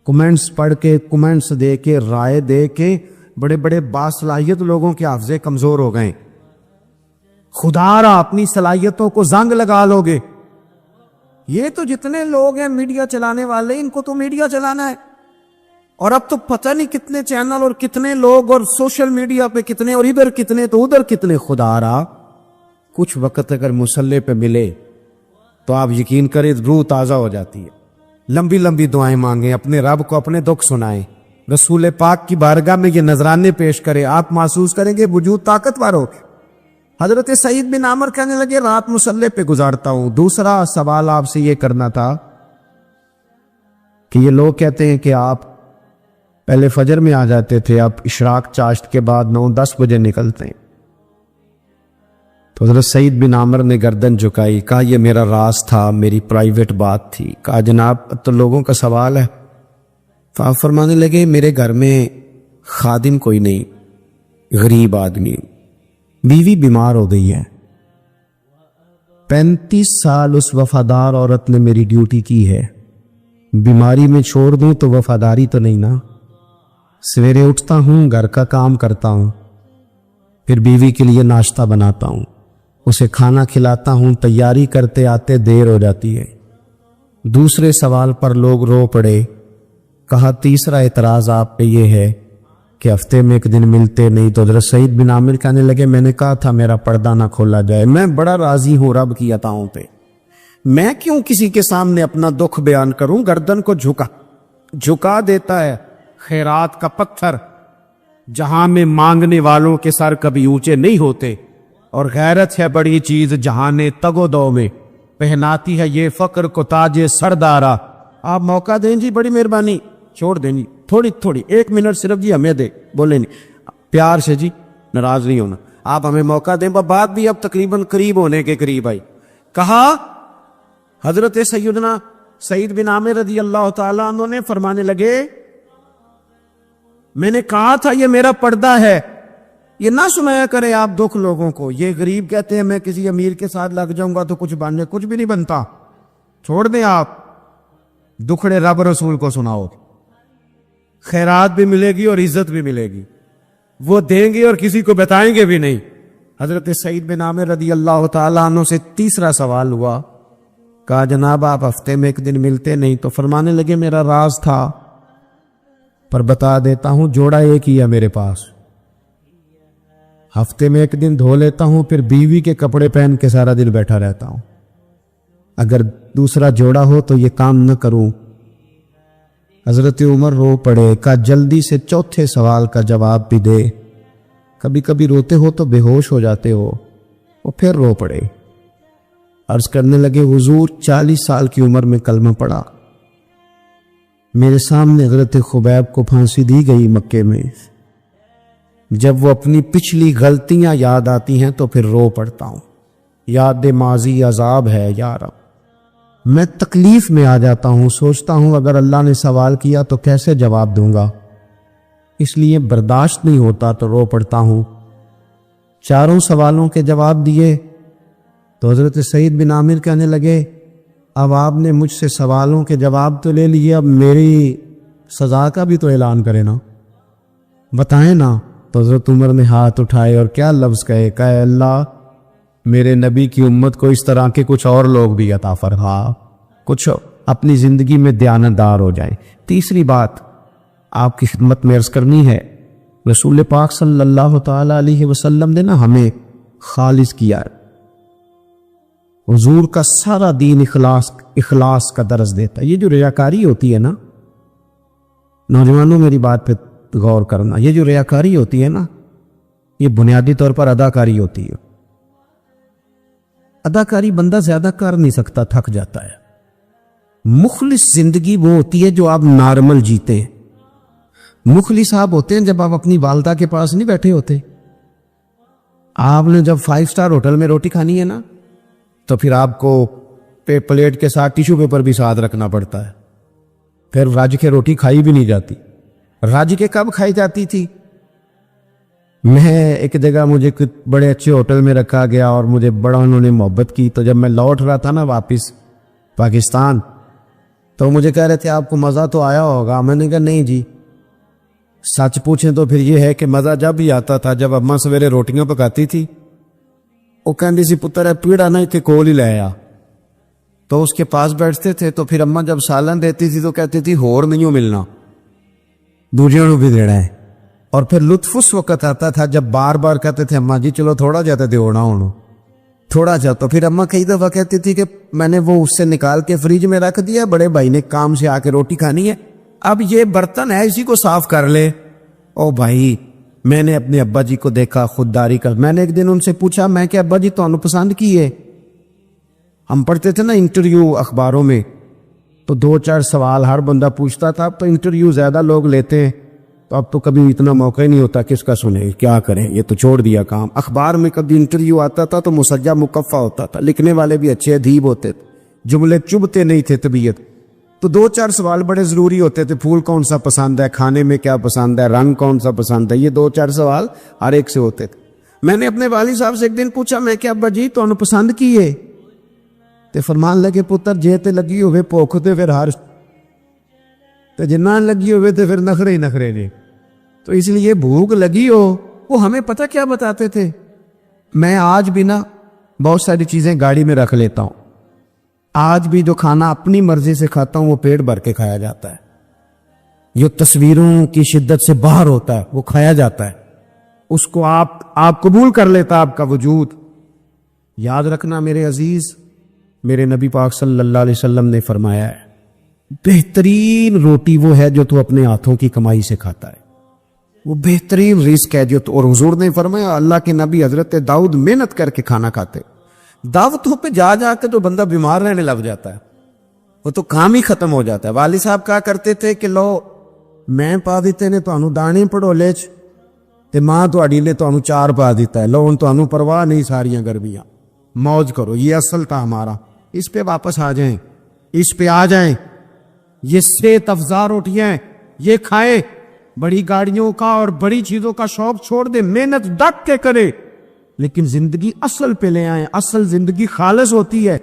کمنٹس پڑھ کے, کمنٹس دے کے, رائے دے کے بڑے بڑے باصلاحیت لوگوں کے حافظے کمزور ہو گئے. خدا را اپنی صلاحیتوں کو زنگ لگا لو گے. یہ تو جتنے لوگ ہیں میڈیا چلانے والے, ان کو تو میڈیا چلانا ہے, اور اب تو پتہ نہیں کتنے چینل اور کتنے لوگ اور سوشل میڈیا پہ کتنے, اور ادھر کتنے تو ادھر کتنے. خدا را کچھ وقت اگر مسلح پہ ملے تو آپ یقین کریں روح تازہ ہو جاتی ہے. لمبی لمبی دعائیں مانگیں, اپنے رب کو اپنے دکھ سنائیں, رسول پاک کی بارگاہ میں یہ نذرانے پیش کریں, آپ محسوس کریں گے وجود طاقتور ہو. حضرت سعید بن عامر کہنے لگے رات مسلح پہ گزارتا ہوں. دوسرا سوال آپ سے یہ کرنا تھا کہ یہ لوگ کہتے ہیں کہ آپ پہلے فجر میں آ جاتے تھے، اب اشراق چاشت کے بعد 9-10 بجے نکلتے ہیں۔ تو حضرت سعید بن عامر نے گردن جھکائی، کہا یہ میرا راز تھا، میری پرائیویٹ بات تھی۔ کہا جناب اب تو لوگوں کا سوال ہے۔ آپ فرمانے لگے میرے گھر میں خادم کوئی نہیں، غریب آدمی، بیوی بیمار ہو گئی ہے، 35 سال اس وفادار عورت نے میری ڈیوٹی کی ہے، بیماری میں چھوڑ دوں تو وفاداری تو نہیں نا۔ سویرے اٹھتا ہوں، گھر کا کام کرتا ہوں، پھر بیوی کے لیے ناشتہ بناتا ہوں، اسے کھانا کھلاتا ہوں، تیاری کرتے آتے دیر ہو جاتی ہے۔ دوسرے سوال پر لوگ رو پڑے۔ کہا تیسرا اعتراض آپ پہ یہ ہے کہ ہفتے میں ایک دن ملتے نہیں۔ تو حضرت سعید بن عامر کہنے لگے میں نے کہا تھا میرا پردہ نہ کھولا جائے، میں بڑا راضی ہوں رب کی عطاؤں پہ، میں کیوں کسی کے سامنے اپنا دکھ بیان کروں؟ گردن کو جھکا دیتا ہے خیرات کا پتھر، جہاں میں مانگنے والوں کے سر کبھی اونچے نہیں ہوتے، اور غیرت ہے بڑی چیز جہان تگ و دو میں، پہناتی ہے یہ فقر کو تاج سردارا۔ آپ موقع دیں جی، بڑی مہربانی، چھوڑ دیں جی، تھوڑی 1 منٹ صرف جی ہمیں دے، بولے نہیں پیار سے جی، ناراض نہیں ہونا، آپ ہمیں موقع دیں۔ بات بھی اب تقریباً قریب ہونے کے قریب آئی۔ کہا حضرت سیدنا سعید بن عامر رضی اللہ تعالیٰ عنہ نے فرمانے لگے میں نے کہا تھا یہ میرا پردہ ہے، یہ نہ سنایا کرے آپ دکھ لوگوں کو۔ یہ غریب کہتے ہیں میں کسی امیر کے ساتھ لگ جاؤں گا تو کچھ بھی نہیں بنتا، چھوڑ دیں آپ، دکھڑے رب رسول کو سناؤ، خیرات بھی ملے گی اور عزت بھی ملے گی، وہ دیں گے اور کسی کو بتائیں گے بھی نہیں۔ حضرت سعید بن عامر رضی اللہ تعالیٰ عنہ سے تیسرا سوال ہوا۔ کہا جناب آپ ہفتے میں ایک دن ملتے نہیں۔ تو فرمانے لگے میرا راز تھا، پر بتا دیتا ہوں، جوڑا ایک ہی ہے میرے پاس، ہفتے میں ایک دن دھو لیتا ہوں، پھر بیوی کے کپڑے پہن کے سارا دن بیٹھا رہتا ہوں، اگر دوسرا جوڑا ہو تو یہ کام نہ کروں۔ حضرت عمر رو پڑے۔ کہا جلدی سے چوتھے سوال کا جواب بھی دے، کبھی کبھی روتے ہو تو بے ہوش ہو جاتے ہو۔ وہ پھر رو پڑے، عرض کرنے لگے حضور 40 سال کی عمر میں کلمہ پڑھا، میرے سامنے حضرت خبیب کو پھانسی دی گئی مکے میں، جب وہ اپنی پچھلی غلطیاں یاد آتی ہیں تو پھر رو پڑتا ہوں، یاد ماضی عذاب ہے یا رب، میں تکلیف میں آ جاتا ہوں، سوچتا ہوں اگر اللہ نے سوال کیا تو کیسے جواب دوں گا، اس لیے برداشت نہیں ہوتا تو رو پڑتا ہوں۔ 4 سوالوں کے جواب دیے تو حضرت سعید بن عامر کہنے لگے اب آپ نے مجھ سے سوالوں کے جواب تو لے لیے، اب میری سزا کا بھی تو اعلان کرے نا، بتائیں نا۔ تو حضرت عمر نے ہاتھ اٹھائے اور کیا لفظ کہے، کہے اللہ میرے نبی کی امت کو اس طرح کے کچھ اور لوگ بھی عطا فرما، کچھ اپنی زندگی میں دیانتدار ہو جائیں۔ تیسری بات آپ کی خدمت میں عرض کرنی ہے، رسول پاک صلی اللہ تعالی علیہ وسلم نے نا ہمیں خالص کیا ہے، حضور کا سارا دین اخلاص کا درس دیتا ہے۔ یہ جو ریاکاری ہوتی ہے نا، نوجوانوں میری بات پہ غور کرنا، یہ جو ریاکاری ہوتی ہے نا، یہ بنیادی طور پر اداکاری ہوتی ہے۔ اداکاری بندہ زیادہ کر نہیں سکتا، تھک جاتا ہے۔ مخلص زندگی وہ ہوتی ہے جو آپ نارمل جیتے ہیں۔ مخلص آپ ہوتے ہیں جب آپ اپنی والدہ کے پاس نہیں بیٹھے ہوتے، آپ نے جب 5 سٹار ہوٹل میں روٹی کھانی ہے نا تو پھر آپ کو پلیٹ کے ساتھ ٹیشو پیپر بھی ساتھ رکھنا پڑتا ہے، پھر راج کے روٹی کھائی بھی نہیں جاتی۔ راج کے کب کھائی جاتی تھی؟ میں ایک جگہ مجھے بڑے اچھے ہوٹل میں رکھا گیا اور مجھے بڑا انہوں نے محبت کی، تو جب میں لوٹ رہا تھا نا واپس پاکستان تو مجھے کہہ رہے تھے آپ کو مزہ تو آیا ہوگا، میں نے کہا نہیں جی، سچ پوچھیں تو پھر یہ ہے کہ مزہ جب ہی آتا تھا جب اماں سویرے روٹیاں پکاتی تھی، وہ کہندی سی پتر ہے پیڑا نہ اتنے کول ہی لے آیا، تو اس کے پاس بیٹھتے تھے، تو پھر اماں جب سالن دیتی تھی تو کہتی تھی ہور نہیں ملنا، دوسروں کو بھی دینا ہے۔ اور پھر لطف اس وقت آتا تھا جب بار بار کہتے تھے اماں جی چلو تھوڑا جاتے تھے ہونا ہونو تھوڑا جا، تو پھر اماں کئی دفعہ کہتی تھی کہ میں نے وہ اس سے نکال کے فریج میں رکھ دیا، بڑے بھائی نے کام سے آ کے روٹی کھانی ہے، اب یہ برتن ہے اسی کو صاف کر لے۔ او بھائی میں نے اپنے ابا جی کو دیکھا خودداری کر، میں نے ایک دن ان سے پوچھا میں کہ ابا جی تو پسند کی ہے، ہم پڑھتے تھے نا انٹرویو اخباروں میں تو 2-4 سوال ہر بندہ پوچھتا تھا. اب تو انٹرویو زیادہ لوگ لیتے ہیں تو اب تو کبھی اتنا موقع ہی نہیں ہوتا کس کا سنیں کیا کریں, یہ تو چھوڑ دیا کام. اخبار میں کبھی انٹرویو آتا تھا تو مسجع مکفہ ہوتا تھا, لکھنے والے بھی اچھے ادیب ہوتے تھے, جملے چبھتے نہیں تھے طبیعت. تو 2-4 سوال بڑے ضروری ہوتے تھے, پھول کون سا پسند ہے, کھانے میں کیا پسند ہے, رنگ کون سا پسند ہے, یہ 2-4 سوال ہر ایک سے ہوتے تھے. میں نے اپنے والد صاحب سے ایک دن پوچھا, میں کہ ابا جی تو پسند کی ہے؟ تے فرمان لگے پتر جے تے لگی ہوئے بھوک تے پھر ہر تے جنان لگی ہوئے تے پھر نخرے ہی نخرے نے. تو اس لیے بھوک لگی ہو, وہ ہمیں پتہ کیا بتاتے تھے. میں آج بھی نا بہت ساری چیزیں گاڑی میں رکھ لیتا ہوں, آج بھی جو کھانا اپنی مرضی سے کھاتا ہوں وہ پیٹ بھر کے کھایا جاتا ہے, جو تصویروں کی شدت سے باہر ہوتا ہے وہ کھایا جاتا ہے, اس کو آپ قبول کر لیتا آپ کا وجود. یاد رکھنا میرے عزیز, میرے نبی پاک صلی اللہ علیہ وسلم نے فرمایا ہے بہترین روٹی وہ ہے جو تو اپنے ہاتھوں کی کمائی سے کھاتا ہے, وہ بہترین رزق ہے جو تو. اور حضور نے فرمایا اللہ کے نبی حضرت داؤد محنت کر کے کھانا کھاتے, دعوتوں پہ جا جا کے تو بندہ بیمار رہنے لگ جاتا ہے, وہ تو کام ہی ختم ہو جاتا ہے. والد صاحب کہا کرتے تھے کہ لو میں پا دیتے نے تانوں دانے پڑولے چ تے ماں تہاڈی نے تانوں 4 پا دیتا ہے, لو ہن تانوں پرواہ نہیں ساریاں گرمیاں, موج کرو. یہ اصل تھا ہمارا, اس پہ واپس آ جائیں, اس پہ آ جائیں. یہ صحت افزا روٹیاں ہیں, یہ کھائیں. بڑی گاڑیوں کا اور بڑی چیزوں کا شوق چھوڑ دے, محنت ڈٹ کے کرے, لیکن زندگی اصل پہ لے آئیں. اصل زندگی خالص ہوتی ہے.